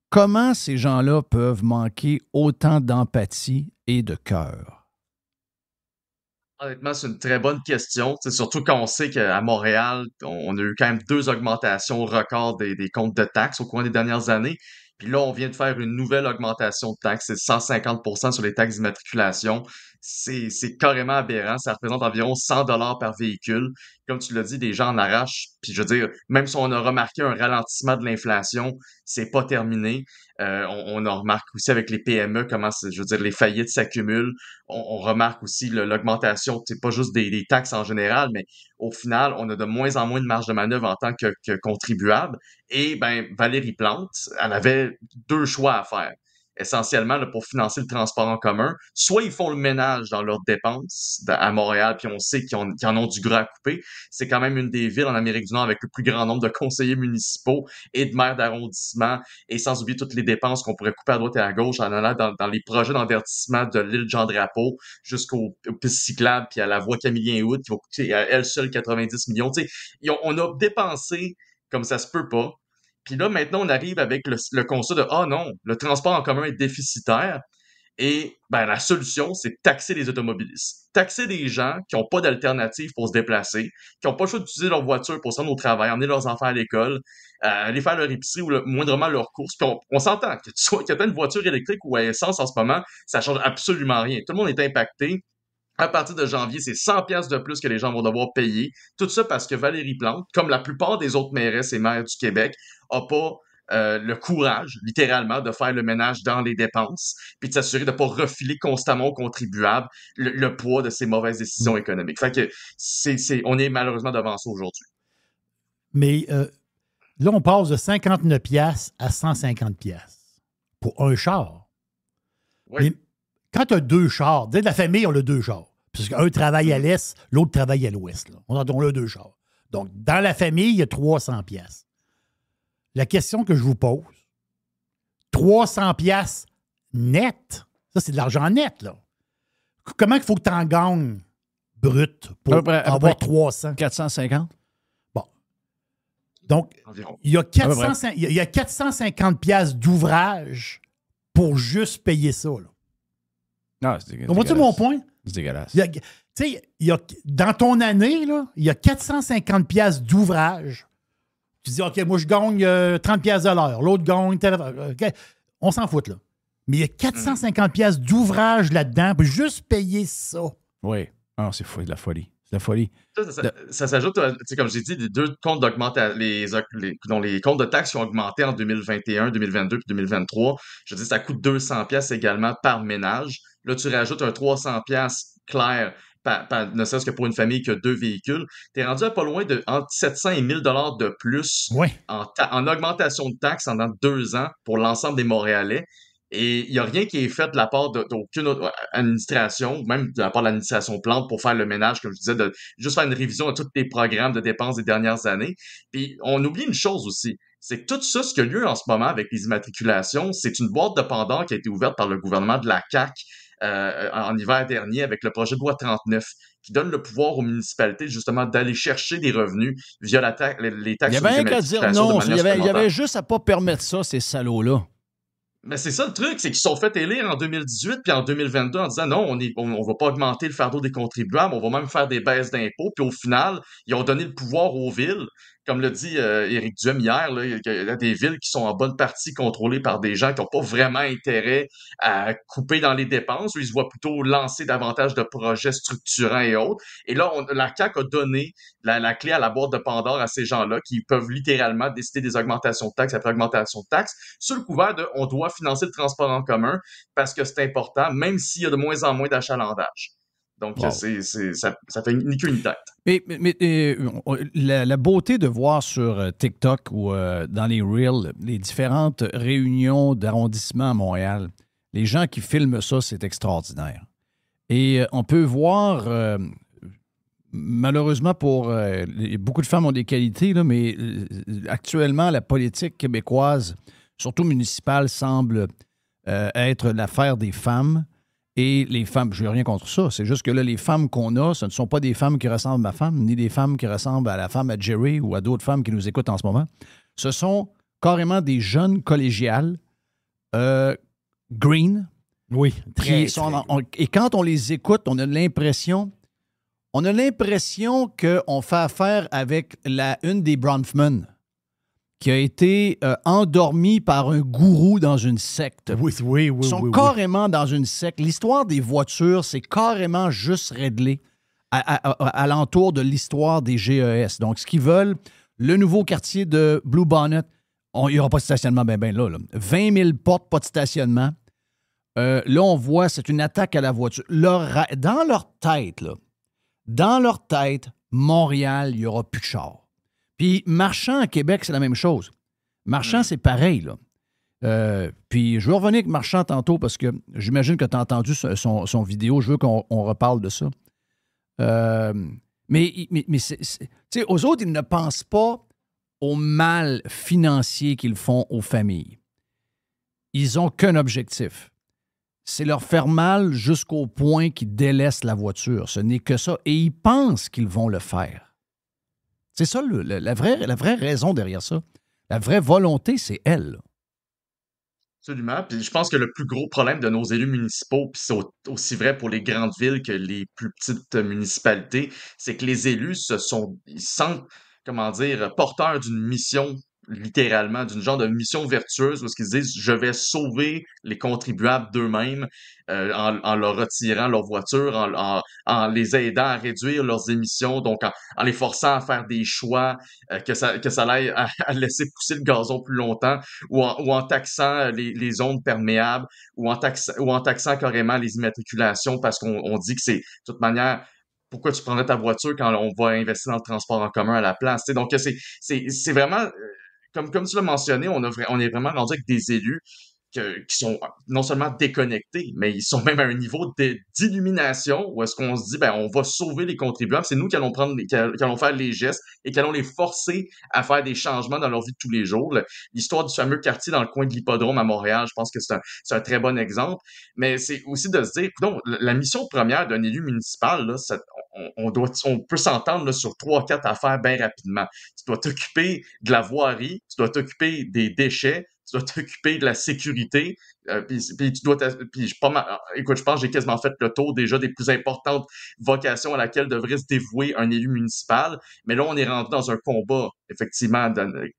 Comment ces gens-là peuvent manquer autant d'empathie et de cœur? Honnêtement, c'est une très bonne question. C'est surtout quand on sait qu'à Montréal, on a eu quand même 2 augmentations records des comptes de taxes au cours des dernières années. Puis là, on vient de faire une nouvelle augmentation de taxes. C'est 150 % sur les taxes d'immatriculation. C'est carrément aberrant. Ça représente environ 100 $ par véhicule. Comme tu l'as dit, des gens en arrachent. Puis je veux dire, même si on a remarqué un ralentissement de l'inflation, c'est pas terminé. On en remarque aussi avec les PME comment, je veux dire, les faillites s'accumulent. On remarque aussi l'augmentation, c'est pas juste des taxes en général, mais au final, on a de moins en moins de marge de manœuvre en tant que contribuable. Et ben Valérie Plante, elle avait 2 choix à faire. Essentiellement, là, pour financer le transport en commun, soit ils font le ménage dans leurs dépenses à Montréal, puis on sait qu'ils en ont du gras à couper. C'est quand même une des villes en Amérique du Nord avec le plus grand nombre de conseillers municipaux et de maires d'arrondissement, et sans oublier toutes les dépenses qu'on pourrait couper à droite et à gauche en allant dans les projets d'envertissement de l'île Jean-Drapeau jusqu'aux pistes cyclables puis à la voie Camillien-Hood qui va coûter à elle seule 90 millions. Tu sais, on a dépensé comme ça se peut pas. Puis là, maintenant, on arrive avec le constat de « Ah non, le transport en commun est déficitaire ». Et ben, la solution, c'est de taxer les automobilistes. Taxer des gens qui n'ont pas d'alternative pour se déplacer, qui n'ont pas le choix d'utiliser leur voiture pour se rendre au travail, emmener leurs enfants à l'école, aller faire leur épicerie ou moindrement leurs courses. Puis on s'entend que tu aies une voiture électrique ou à essence en ce moment, ça change absolument rien. Tout le monde est impacté. À partir de janvier, c'est 100 pièces de plus que les gens vont devoir payer. Tout ça parce que Valérie Plante, comme la plupart des autres mairesses et maires du Québec, a pas le courage, littéralement, de faire le ménage dans les dépenses, puis de s'assurer de pas refiler constamment aux contribuables le poids de ces mauvaises décisions économiques. Fait que on est malheureusement devant ça aujourd'hui. Mais là, on passe de 59 pièces à 150 pièces pour un char. Oui. Mais quand tu as 2 chars, dès la famille, on a 2 chars. Parce qu'un travaille à l'est, l'autre travaille à l'ouest. Là. On a 2 chars. Donc, dans la famille, il y a 300 pièces. La question que je vous pose, 300 pièces net, ça, c'est de l'argent net, là. Comment il faut que tu en gagnes brut pour avoir 300? 450? Bon. Donc, Environ. il y a 450 pièces d'ouvrage pour juste payer ça, là. Non, c'est dégueulasse. Comprends-tu mon point? C'est dégueulasse. Tu sais, dans ton année, là, il y a 450 pièces d'ouvrage. Tu dis, OK, moi, je gagne 30 pièces de l'heure. L'autre gagne... Okay. On s'en fout, là. Mais il y a 450 pièces d'ouvrage là-dedans pour juste payer ça. Oui. Ah, c'est de la folie. C'est de la folie. Ça s'ajoute, tu sais, comme j'ai dit, les 2 comptes d'augmentation, dont les comptes de taxes qui ont augmenté en 2021, 2022 puis 2023. Je dis, ça coûte 200 pièces également par ménage. Là, tu rajoutes un 300 pièces clair, ne serait-ce que pour une famille qui a 2 véhicules. Tu es rendu à pas loin de entre 700 et 1000 $ de plus en augmentation de taxes pendant 2 ans pour l'ensemble des Montréalais. Et il n'y a rien qui est fait de la part d'aucune autre administration, même de la part de l'administration Plante, pour faire le ménage, comme je disais, de juste faire une révision de tous les programmes de dépenses des dernières années. Puis on oublie une chose aussi, c'est que tout ça, ce qui a lieu en ce moment avec les immatriculations, c'est une boîte de Pandore qui a été ouverte par le gouvernement de la CAQ en hiver dernier avec le projet de loi 39, qui donne le pouvoir aux municipalités justement d'aller chercher des revenus via les taxes sur les immatriculations. Il y avait rien qu'à dire non. Il y avait juste à pas permettre ça, ces salauds-là. Mais c'est ça le truc, c'est qu'ils se sont fait élire en 2018 puis en 2022 en disant non, on va pas augmenter le fardeau des contribuables, on va même faire des baisses d'impôts, puis au final, ils ont donné le pouvoir aux villes comme l'a dit Éric Duhem hier, là, il y a des villes qui sont en bonne partie contrôlées par des gens qui n'ont pas vraiment intérêt à couper dans les dépenses, où ils se voient plutôt lancer davantage de projets structurants et autres. Et là, la CAQ a donné la clé à la boîte de Pandore à ces gens-là qui peuvent littéralement décider des augmentations de taxes après augmentation de taxes, sous le couvert de on doit financer le transport en commun parce que c'est important, même s'il y a de moins en moins d'achalandage. Donc, Wow. ça fait ni queue ni tête. Mais la beauté de voir sur TikTok ou dans les Reels les différentes réunions d'arrondissement à Montréal, les gens qui filment ça, c'est extraordinaire. Et on peut voir, malheureusement pour beaucoup de femmes ont des qualités, là, mais actuellement, la politique québécoise, surtout municipale, semble être l'affaire des femmes. Et les femmes, je n'ai rien contre ça, c'est juste que là, les femmes qu'on a, ce ne sont pas des femmes qui ressemblent à ma femme, ni des femmes qui ressemblent à la femme à Jerry ou à d'autres femmes qui nous écoutent en ce moment. Ce sont carrément des jeunes collégiales green. Oui, Et quand on les écoute, on a l'impression qu'on fait affaire avec une des Bronfman qui a été endormie par un gourou dans une secte. Oui. Ils sont carrément dans une secte. L'histoire des voitures, c'est carrément juste réglé à l'entour de l'histoire des GES. Donc, ce qu'ils veulent, le nouveau quartier de Blue Bonnet, il n'y aura pas de stationnement là. 20 000 portes, pas de stationnement. Là, on voit, c'est une attaque à la voiture. Dans leur tête, Montréal, il n'y aura plus de chars. Puis Marchand à Québec, c'est la même chose. Marchand, c'est pareil, là. Puis je vais revenir avec Marchand tantôt parce que j'imagine que tu as entendu son vidéo. Je veux qu'on reparle de ça. Mais tu sais, aux autres, ils ne pensent pas au mal financier qu'ils font aux familles. Ils n'ont qu'un objectif. C'est leur faire mal jusqu'au point qu'ils délaissent la voiture. Ce n'est que ça. Et ils pensent qu'ils vont le faire. C'est ça la vraie raison derrière ça. La vraie volonté, c'est elle. Absolument. Puis je pense que le plus gros problème de nos élus municipaux, puis c'est aussi vrai pour les grandes villes que les plus petites municipalités, c'est que les élus ils se sentent, comment dire, porteurs d'une mission, littéralement, d'une genre de mission vertueuse, où ils se disent, je vais sauver les contribuables d'eux-mêmes en leur retirant leur voiture, en les aidant à réduire leurs émissions, donc en les forçant à faire des choix, que ça l'aille à laisser pousser le gazon plus longtemps, ou en taxant les zones perméables, ou en taxant carrément les immatriculations, parce qu'on dit que c'est, de toute manière, pourquoi tu prendrais ta voiture quand on va investir dans le transport en commun à la place? T'sais, donc, c'est vraiment, comme tu l'as mentionné, on est vraiment rendu avec des élus qui sont non seulement déconnectés, mais ils sont même à un niveau d'illumination où est-ce qu'on se dit, ben, on va sauver les contribuables. C'est nous qui allons qui allons faire les gestes et qui allons les forcer à faire des changements dans leur vie de tous les jours. L'histoire du fameux quartier dans le coin de l'Hippodrome à Montréal, je pense que c'est un très bon exemple. Mais c'est aussi de se dire, donc, la mission première d'un élu municipal, là, on peut s'entendre là, sur 3-4 affaires bien rapidement. Tu dois t'occuper de la voirie, tu dois t'occuper des déchets, tu dois t'occuper de la sécurité, puis tu dois écoute, je pense que j'ai quasiment fait le tour déjà des plus importantes vocations à laquelle devrait se dévouer un élu municipal, mais là, on est rentré dans un combat, effectivement,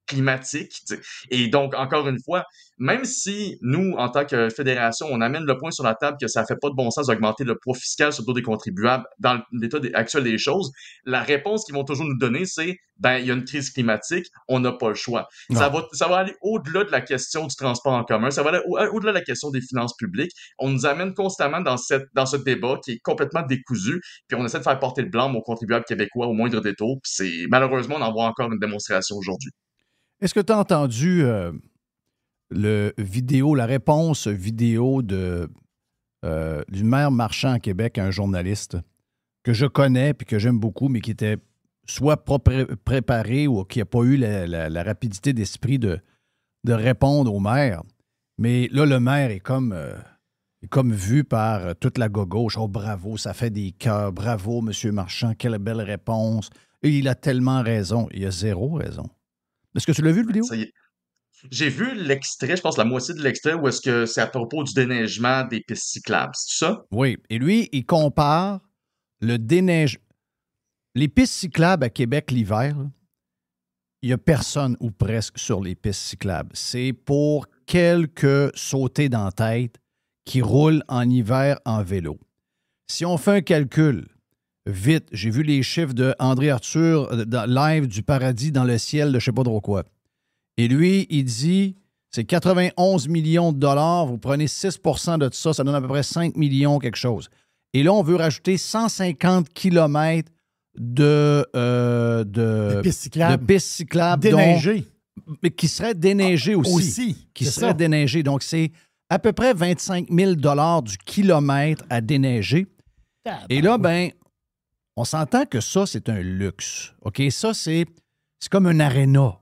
climatique, t'sais. Et donc, encore une fois, même si nous, en tant que fédération, on amène le point sur la table que ça fait pas de bon sens d'augmenter le poids fiscal sur le dos des contribuables dans l'état actuel des choses, la réponse qu'ils vont toujours nous donner, c'est ben, il y a une crise climatique, on n'a pas le choix. Ça va aller au-delà de la question du transport en commun, ça va aller au-delà de la question des finances publiques. On nous amène constamment dans ce débat qui est complètement décousu, puis on essaie de faire porter le blâme aux contribuables québécois au moindre détour, puis malheureusement, on en voit encore une démonstration aujourd'hui. Est-ce que tu as entendu la réponse vidéo du maire Marchand à Québec à un journaliste que je connais puis que j'aime beaucoup, mais qui était soit pas préparé ou qui n'a pas eu la rapidité d'esprit de répondre au maire. Mais là, le maire est comme vu par toute la gauche. Oh, bravo, ça fait des cœurs. Bravo, M. Marchand, quelle belle réponse. Et il a tellement raison. Il a zéro raison. Est-ce que tu l'as vu, le vidéo? Ça y est. J'ai vu l'extrait, je pense la moitié de l'extrait, où est-ce que c'est à propos du déneigement des pistes cyclables. C'est ça? Oui. Et lui, il compare le déneigement. Les pistes cyclables à Québec l'hiver, là, il n'y a personne ou presque sur les pistes cyclables. C'est pour quelques sautés dans la tête qui roulent en hiver en vélo. Si on fait un calcul, vite, j'ai vu les chiffres de André Arthur dans live du paradis dans le ciel de je ne sais pas trop quoi. Et lui, il dit, c'est 91 millions de dollars, vous prenez 6 de ça, ça donne à peu près 5 millions quelque chose. Et là, on veut rajouter 150 kilomètres de pistes cyclables. Déneigées. Mais qui seraient déneigées aussi. Qui seraient déneigées. Donc, c'est à peu près 25 000 $ du kilomètre à déneiger. Et là, ben, on s'entend que ça, c'est un luxe. OK? Ça, c'est comme un aréna.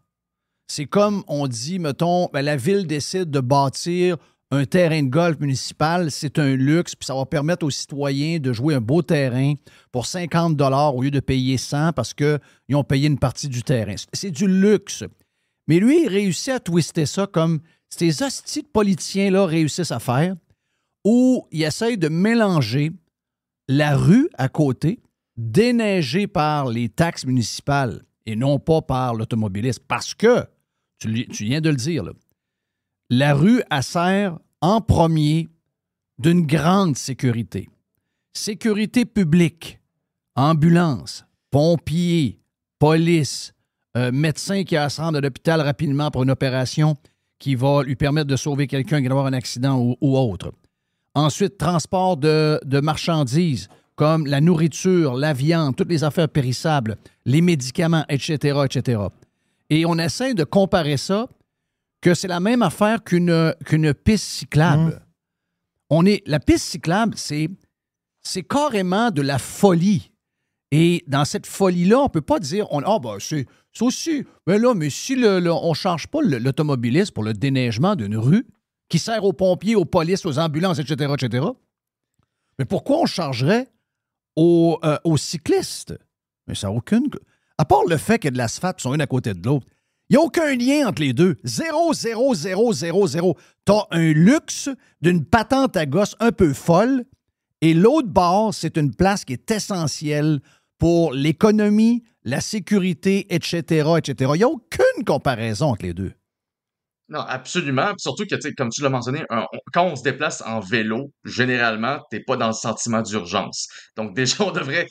C'est comme on dit, mettons, ben, la ville décide de bâtir un terrain de golf municipal, c'est un luxe, puis ça va permettre aux citoyens de jouer un beau terrain pour 50 $ au lieu de payer 100 parce qu'ils ont payé une partie du terrain. C'est du luxe. Mais lui, il réussit à twister ça comme ces hosties de politiciens-là réussissent à faire, où il essaye de mélanger la rue à côté, déneigée par les taxes municipales et non pas par l'automobiliste. Parce que, tu viens de le dire, là, la rue, elle sert en premier d'une grande sécurité. Sécurité publique, ambulance, pompiers, police, médecin qui a à se rendre à l'hôpital rapidement pour une opération qui va lui permettre de sauver quelqu'un qui va avoir un accident ou autre. Ensuite, transport de marchandises comme la nourriture, la viande, toutes les affaires périssables, les médicaments, etc., etc. Et on essaie de comparer ça que c'est la même affaire qu'une piste cyclable. La piste cyclable, c'est carrément de la folie. Et dans cette folie-là, on ne peut pas dire, c'est aussi, mais si on ne charge pas l'automobiliste pour le déneigement d'une rue qui sert aux pompiers, aux polices, aux ambulances, etc., etc., mais pourquoi on chargerait aux cyclistes? Mais ça n'a aucune... À part le fait qu'il y a de l'asphalte qui sont une à côté de l'autre, il n'y a aucun lien entre les deux. 0, 0, 0, 0, 0. Tu as un luxe d'une patente à gosse un peu folle et l'autre bord, c'est une place qui est essentielle pour l'économie, la sécurité, etc., etc. Il n'y a aucune comparaison entre les deux. Non, absolument. Puis surtout que, tu sais, comme tu l'as mentionné, quand on se déplace en vélo, généralement, t'es pas dans le sentiment d'urgence. Donc déjà, on devrait...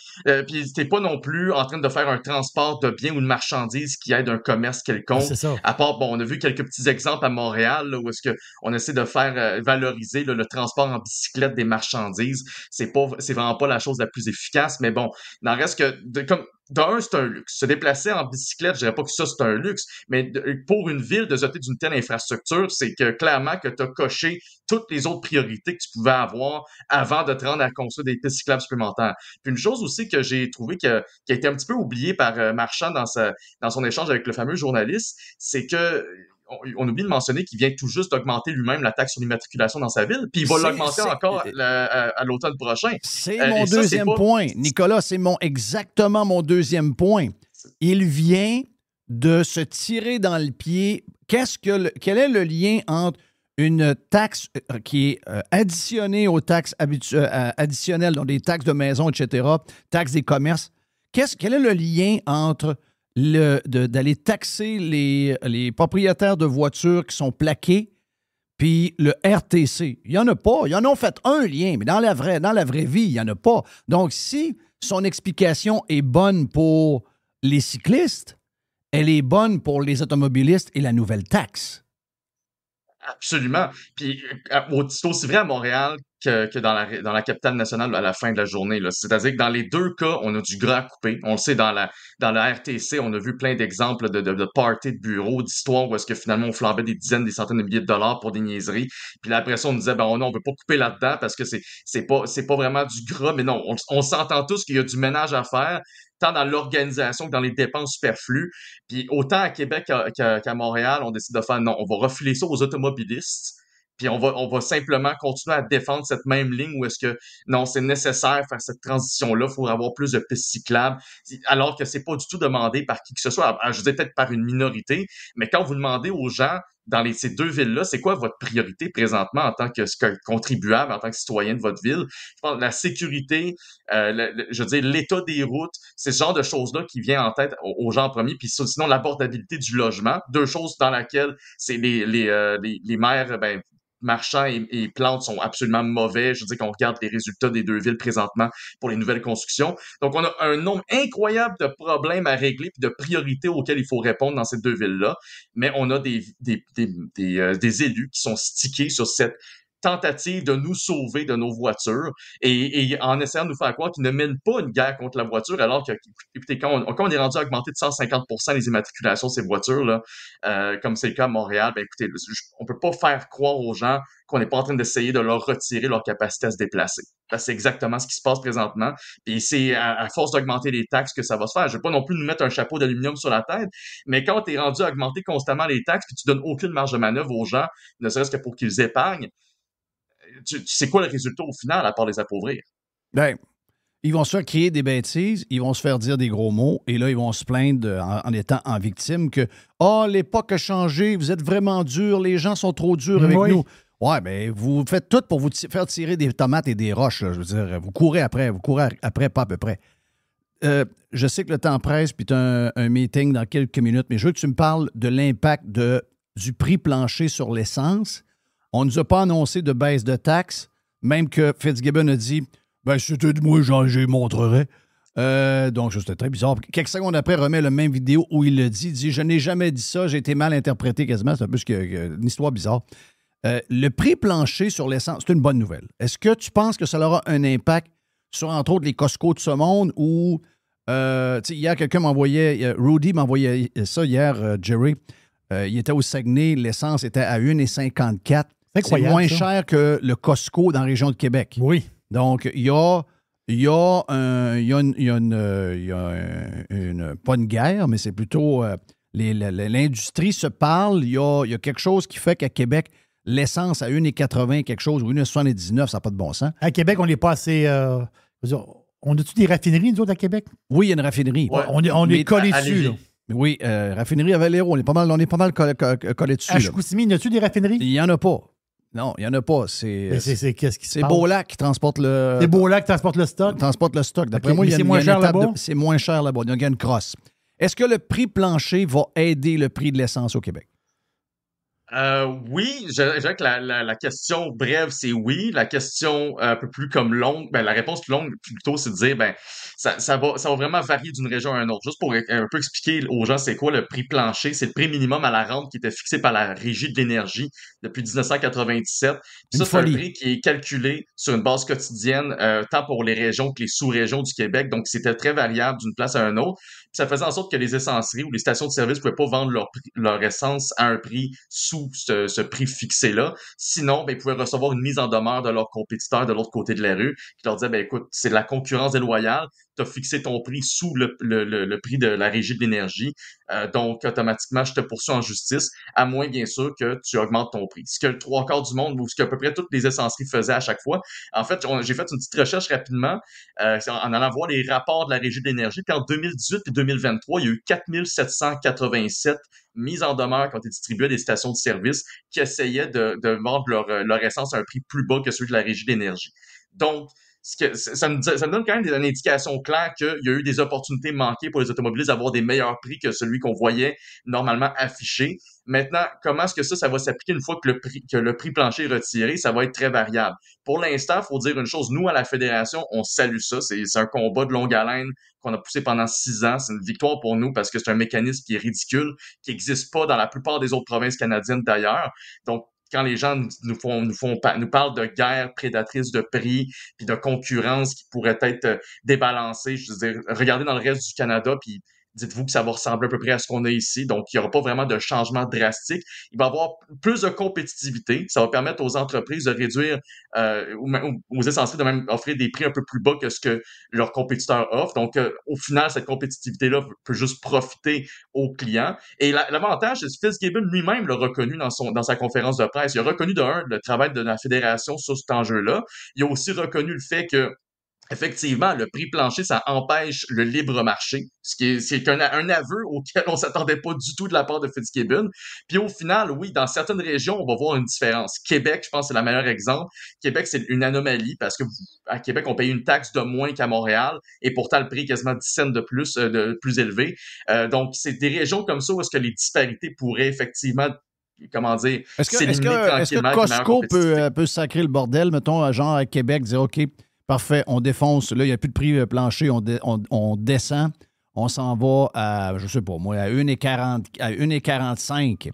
puis t'es pas non plus en train de faire un transport de biens ou de marchandises qui aide un commerce quelconque. C'est ça. À part, bon, on a vu quelques petits exemples à Montréal, là, où est-ce que on essaie de faire valoriser là, le transport en bicyclette des marchandises. C'est vraiment pas la chose la plus efficace, mais bon, il n'en reste que... D'un, c'est un luxe. Se déplacer en bicyclette, je dirais pas que ça, c'est un luxe, mais pour une ville de doter d'une telle infrastructure, c'est que clairement que tu as coché toutes les autres priorités que tu pouvais avoir avant de te rendre à construire des pistes cyclables supplémentaires. Puis une chose aussi que j'ai trouvé qui a été un petit peu oubliée par Marchand dans son échange avec le fameux journaliste, c'est que on oublie de mentionner qu'il vient tout juste d'augmenter lui-même la taxe sur l'immatriculation dans sa ville, puis il va l'augmenter encore à l'automne prochain. C'est mon deuxième point. Nicolas, c'est exactement mon deuxième point. Il vient de se tirer dans le pied. Quel est le lien entre une taxe qui est additionnée aux taxes additionnelles, donc des taxes de maison, etc., taxes des commerces? Quel est le lien entre d'aller taxer les propriétaires de voitures qui sont plaqués puis le RTC? Il n'y en a pas. Ils en ont fait un lien, mais dans la vraie vie, il n'y en a pas. Donc, si son explication est bonne pour les cyclistes, elle est bonne pour les automobilistes et la nouvelle taxe. Absolument. Puis c'est aussi vrai à Montréal que dans la capitale nationale à la fin de la journée, là. C'est-à-dire que dans les deux cas, on a du gras à couper. On le sait, dans la RTC, on a vu plein d'exemples de parties de bureaux, d'histoires où est-ce que finalement on flambait des dizaines, des centaines de milliers de dollars pour des niaiseries. Puis là, après ça, on disait, non, on veut pas couper là-dedans parce que c'est pas vraiment du gras. Mais non, on s'entend tous qu'il y a du ménage à faire, tant dans l'organisation que dans les dépenses superflues. Puis autant à Québec qu'à Montréal, on décide de faire, non, on va refiler ça aux automobilistes. Puis on va simplement continuer à défendre cette même ligne où est-ce que, non, c'est nécessaire de faire cette transition-là, il faut avoir plus de pistes cyclables, alors que c'est pas du tout demandé par qui que ce soit. Je disais peut-être par une minorité, mais quand vous demandez aux gens ces deux villes-là, c'est quoi votre priorité présentement en tant que contribuable, en tant que citoyen de votre ville? Je pense que la sécurité, je veux dire, l'état des routes, c'est ce genre de choses-là qui vient en tête aux gens en premier. Puis sinon, l'abordabilité du logement, deux choses dans lesquelles c'est les maires, marchands et plantes sont absolument mauvais. Je veux dire qu'on regarde les résultats des deux villes présentement pour les nouvelles constructions. Donc, on a un nombre incroyable de problèmes à régler puis de priorités auxquelles il faut répondre dans ces deux villes-là. Mais on a des élus qui sont stickés sur cette tentative de nous sauver de nos voitures et en essayant de nous faire croire qu'ils ne mènent pas une guerre contre la voiture, alors que, écoutez, quand on est rendu à augmenter de 150% les immatriculations de ces voitures-là, comme c'est le cas à Montréal, écoutez, on peut pas faire croire aux gens qu'on n'est pas en train d'essayer de leur retirer leur capacité à se déplacer. Parce que c'est exactement ce qui se passe présentement. Et c'est à force d'augmenter les taxes que ça va se faire. Je veux pas non plus nous mettre un chapeau d'aluminium sur la tête, mais quand tu es rendu à augmenter constamment les taxes puis tu donnes aucune marge de manœuvre aux gens, ne serait-ce que pour qu'ils épargnent, tu sais quoi le résultat au final, à part les appauvrir? Ben, ils vont se faire crier des bêtises, ils vont se faire dire des gros mots, et là, ils vont se plaindre en étant en victime que « Ah, l'époque a changé, vous êtes vraiment dur, les gens sont trop durs avec nous. » Ouais, bien, vous faites tout pour vous faire tirer des tomates et des roches. Là. Je veux dire, vous courez après pas à peu près. Je sais que le temps presse, puis tu as un meeting dans quelques minutes, mais je veux que tu me parles de l'impact du prix plancher sur l'essence. On ne nous a pas annoncé de baisse de taxes, même que Fitzgibbon a dit « Ben, c'était de moi, j'y montrerai. » Donc, c'était très bizarre. Quelques secondes après, remet la même vidéo où il le dit. Il dit « Je n'ai jamais dit ça, j'ai été mal interprété quasiment. » C'est un peu une histoire bizarre. Le prix plancher sur l'essence, c'est une bonne nouvelle. Est-ce que tu penses que ça aura un impact sur, entre autres, les Costco de ce monde ou, hier, quelqu'un m'envoyait, Rudy m'envoyait ça hier, Jerry. Il était au Saguenay, l'essence était à 1,54. C'est moins cher que le Costco dans la région de Québec. Oui. Donc, il y a pas une guerre, mais c'est plutôt l'industrie se parle. Il y a quelque chose qui fait qu'à Québec, l'essence à 1,80 quelque chose ou 1,79, ça n'a pas de bon sens. À Québec, on n'est pas assez... on a-tu des raffineries, nous autres, à Québec? Oui, il y a une raffinerie. Ouais, on est collé dessus, là. Oui, raffinerie à Valero, on est pas mal collé dessus. À Chicoutimi, y a-tu des raffineries? Il n'y en a pas. Non, il n'y en a pas. Qu'est-ce qui se passe? C'est Beaulac qui transporte le... C'est Beaulac qui transporte le stock? Transporte le stock. D'après moi, c'est moins cher là-bas? C'est moins cher là-bas. Il y a une crosse. Est-ce que le prix plancher va aider le prix de l'essence au Québec? Oui, je dirais que la question brève, c'est oui. La question un peu plus comme longue, la réponse plus longue plutôt, c'est de dire ça va vraiment varier d'une région à une autre. Juste pour un peu expliquer aux gens c'est quoi le prix plancher, c'est le prix minimum à la rente qui était fixé par la Régie de l'énergie depuis 1997. Puis ça, c'est un prix qui est calculé sur une base quotidienne, tant pour les régions que les sous-régions du Québec. Donc, c'était très variable d'une place à une autre. Puis ça faisait en sorte que les essenceries ou les stations de service pouvaient pas vendre leur essence à un prix sous ce prix fixé-là. Sinon, ils pouvaient recevoir une mise en demeure de leurs compétiteurs de l'autre côté de la rue qui leur disait, écoute, c'est de la concurrence déloyale, tu as fixé ton prix sous le prix de la Régie de l'énergie, donc automatiquement, je te poursuis en justice, à moins, bien sûr, que tu augmentes ton prix. Ce que le trois quarts du monde, ou ce qu'à peu près toutes les essenceries faisaient à chaque fois. En fait, j'ai fait une petite recherche rapidement, en allant voir les rapports de la Régie de l'énergie, puis en 2018 et 2023, il y a eu 4787 mises en demeure qui ont été distribuées à des stations de service qui essayaient de vendre leur essence à un prix plus bas que celui de la Régie de l'énergie. Donc, ça me donne quand même une indication claire qu'il y a eu des opportunités manquées pour les automobilistes d'avoir des meilleurs prix que celui qu'on voyait normalement affiché. Maintenant, comment est-ce que ça va s'appliquer une fois que le prix plancher est retiré? Ça va être très variable. Pour l'instant, il faut dire une chose, nous, à la Fédération, on salue ça. C'est un combat de longue haleine qu'on a poussé pendant 6 ans. C'est une victoire pour nous parce que c'est un mécanisme qui est ridicule, qui n'existe pas dans la plupart des autres provinces canadiennes d'ailleurs. Donc, quand les gens nous parlent de guerre prédatrice de prix puis de concurrence qui pourrait être débalancée, je veux dire, regardez dans le reste du Canada puis dites-vous que ça va ressembler à peu près à ce qu'on a ici. Donc, il n'y aura pas vraiment de changement drastique. Il va y avoir plus de compétitivité. Ça va permettre aux entreprises de réduire, aux essentiels de même offrir des prix un peu plus bas que ce que leurs compétiteurs offrent. Donc, au final, cette compétitivité-là peut juste profiter aux clients. Et l'avantage, c'est que Fitzgibbon lui-même l'a reconnu dans sa conférence de presse. Il a reconnu le travail de la Fédération sur cet enjeu-là. Il a aussi reconnu le fait que effectivement, le prix plancher, ça empêche le libre marché, c'est un aveu auquel on s'attendait pas du tout de la part de Fitzgibbon. Puis au final, oui, dans certaines régions, on va voir une différence. Québec, je pense, c'est le meilleur exemple. Québec, c'est une anomalie parce que à Québec, on paye une taxe de moins qu'à Montréal et pourtant le prix est quasiment 10 cents de plus élevé. Donc, c'est des régions comme ça où est-ce que les disparités pourraient effectivement Est-ce que Costco peut sacrer le bordel, mettons, genre à Québec, dire OK, parfait, on défonce, là, il n'y a plus de prix plancher, on descend, on s'en va à, je sais pas moi, à 1,40, à 1,45.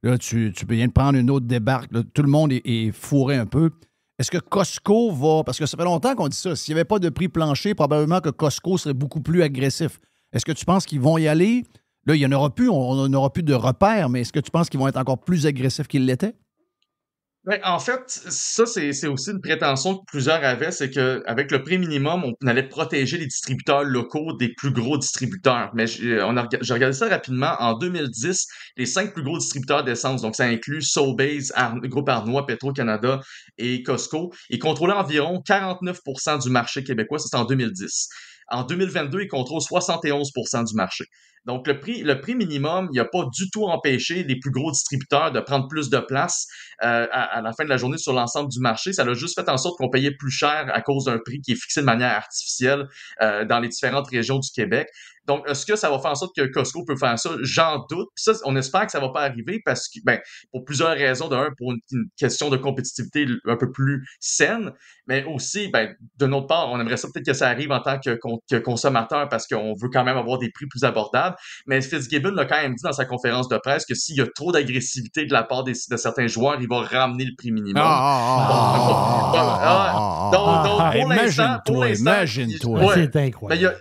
Là, tu viens de prendre une autre débarque, là, tout le monde est fourré un peu. Est-ce que Costco va, parce que ça fait longtemps qu'on dit ça, s'il n'y avait pas de prix plancher, probablement que Costco serait beaucoup plus agressif. Est-ce que tu penses qu'ils vont y aller? Là, il n'y en aura plus, on n'aura plus de repères, mais est-ce que tu penses qu'ils vont être encore plus agressifs qu'ils l'étaient? Ben, en fait, ça, c'est aussi une prétention que plusieurs avaient, c'est qu'avec le prix minimum, on allait protéger les distributeurs locaux des plus gros distributeurs. Mais j'ai regardé ça rapidement. En 2010, les 5 plus gros distributeurs d'essence, donc ça inclut Sobeys, Groupe Arnois, Petro-Canada et Costco, ils contrôlaient environ 49% du marché québécois, ça c'est en 2010. En 2022, ils contrôlent 71% du marché. Donc, le prix minimum, il n'a pas du tout empêché les plus gros distributeurs de prendre plus de place à la fin de la journée sur l'ensemble du marché. Ça a juste fait en sorte qu'on payait plus cher à cause d'un prix qui est fixé de manière artificielle dans les différentes régions du Québec. Donc, est-ce que ça va faire en sorte que Costco peut faire ça? J'en doute. Puis ça, on espère que ça va pas arriver parce que, pour plusieurs raisons. D'un, pour une question de compétitivité un peu plus saine, mais aussi, de notre part, on aimerait ça peut-être que ça arrive en tant que consommateur parce qu'on veut quand même avoir des prix plus abordables. Mais Fitzgibbon l'a quand même dit dans sa conférence de presse que s'il y a trop d'agressivité de la part de certains joueurs, il va ramener le prix minimum. Imagine-toi. Ouais. C'est incroyable.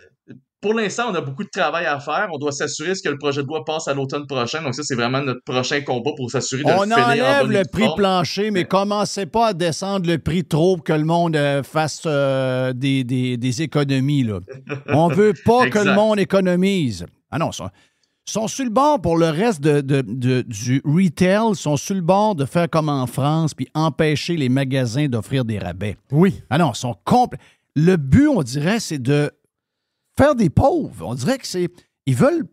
Pour l'instant, on a beaucoup de travail à faire. On doit s'assurer que le projet de loi passe à l'automne prochain. Donc ça, c'est vraiment notre prochain combat pour s'assurer de le finir en bonne On enlève le prix forme. plancher, mais commencez pas à descendre le prix trop pour que le monde fasse des économies. Là. On veut pas que le monde économise. Ah non, sont sur le bord pour le reste du retail, sont sur le bord de faire comme en France puis empêcher les magasins d'offrir des rabais. Oui. Ah non, ils sont complets. Le but, on dirait, c'est de faire des pauvres. On dirait que c'est... Ils veulent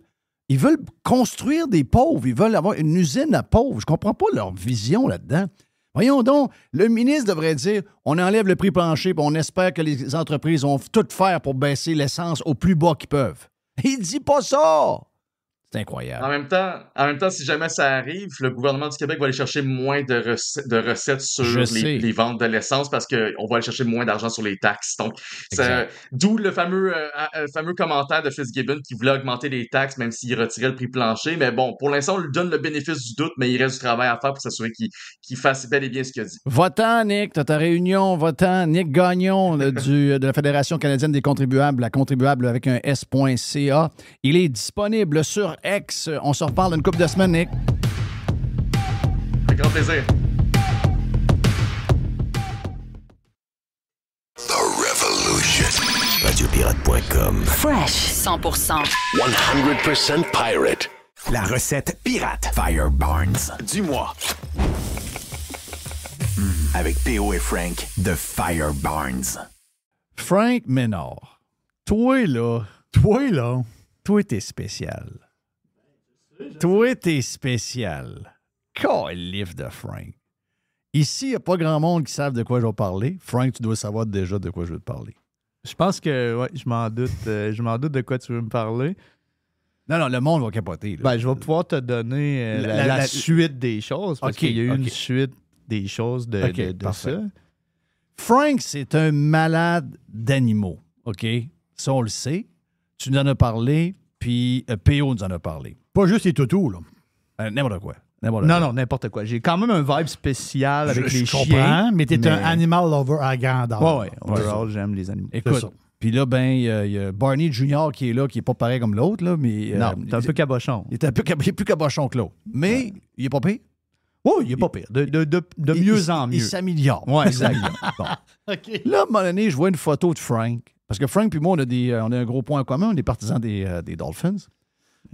construire des pauvres. Ils veulent avoir une usine à pauvres. Je comprends pas leur vision là-dedans. Voyons donc, le ministre devrait dire on enlève le prix plancher et on espère que les entreprises vont tout faire pour baisser l'essence au plus bas qu'ils peuvent. Il dit pas ça! C'est incroyable. En même temps, si jamais ça arrive, le gouvernement du Québec va aller chercher moins de recettes sur les ventes de l'essence parce qu'on va aller chercher moins d'argent sur les taxes. Donc, d'où le fameux commentaire de Fitzgibbon qui voulait augmenter les taxes même s'il retirait le prix plancher. Mais bon, pour l'instant, on lui donne le bénéfice du doute, mais il reste du travail à faire pour s'assurer qu'il fasse bel et bien ce qu'il a dit. Va-t'en, Nick, t'as ta réunion, va-t'en. Nick Gagnon de la Fédération canadienne des contribuables, la contribuable avec un S.ca. Il est disponible sur X. On se reparle d'une couple de semaines, Nick. Avec grand plaisir. The Revolution. Radiopirate.com. Fresh 100%. 100% pirate. La recette pirate Fire Barnes du mois. Avec P.O. et Frank de Fire Barnes. Frank Ménard. Toi, t'es spécial. Toi, t'es spécial. Calif de Frank. Ici, il n'y a pas grand monde qui savent de quoi je vais parler. Frank, tu dois savoir déjà de quoi je veux te parler. Je pense que, ouais, je m'en doute de quoi tu veux me parler. Non, le monde va capoter. Là. Je vais pouvoir te donner la suite des choses, parce qu'il y a eu une suite des choses de ça. Frank, c'est un malade d'animaux, OK? Ça, on le sait. Tu nous en as parlé, puis P.O. nous en a parlé. Pas juste les toutous, là. N'importe quoi. Non, n'importe quoi. J'ai quand même un vibe spécial avec les chiens. Je comprends, mais t'es un animal lover à grandeur. Ouais. Overall, j'aime les animaux. Écoute, puis là, il y a Barney Jr. qui est là, qui n'est pas pareil comme l'autre, là, mais... non, c'est un peu cabochon. Il est plus cabochon que l'autre. Mais il est pas pire. Oui, il est pas pire. De mieux en mieux. Il s'améliore. Oui, exact. Bon. Okay. Là, à un moment donné, je vois une photo de Frank. Parce que Frank puis moi, on a un gros point en commun. On est partisans des Dolphins.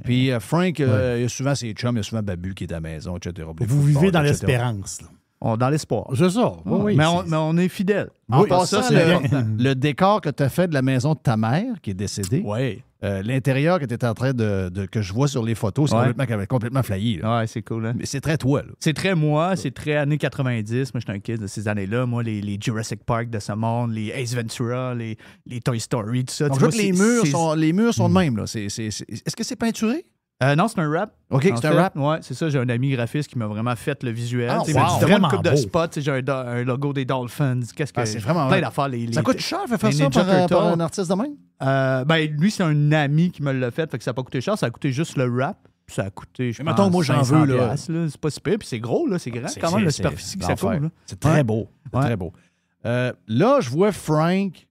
Puis Frank, il y a souvent ses chums, il y a souvent Babu qui est à la maison, etc. Vous vivez dans l'espérance. Là. Dans l'espoir. C'est ça. Oui, mais on est fidèles. En Oui, passant, ça, c'est bien. le décor que tu as fait de la maison de ta mère, qui est décédée, Oui. l'intérieur que tu étais en train que je vois sur les photos, c'est complètement flyé. Ouais, c'est cool. Hein? Mais c'est très toi. Là. C'est très moi, c'est très années 90. Moi, j'étais un kid de ces années-là. Moi, les Jurassic Park de ce monde, les Ace Ventura, les Toy Story, tout ça. Donc, je vois que les murs sont de même. Là. Est-ce que c'est peinturé? Non, c'est un rap. OK, c'est un rap? Oui, c'est ça. J'ai un ami graphiste qui m'a vraiment fait le visuel. Ah, Tu wow. sais, Vraiment une coupe de beau. spots. J'ai un logo des Dolphins. Qu'est-ce que c'est vraiment plein d'affaires. Ça coûte cher de faire les ça Ninja par Turtles. un artiste de même? Lui, c'est un ami qui me l'a fait que ça n'a pas coûté cher. Ça a coûté juste le rap. Puis ça a coûté, je Mais pense, mettons, moi, j'en veux, là. C'est pas si pire. Puis c'est gros, là. C'est grand quand même, la superficie que ça couvre. Là. C'est très beau. C'est très beau. Là, je vois Frank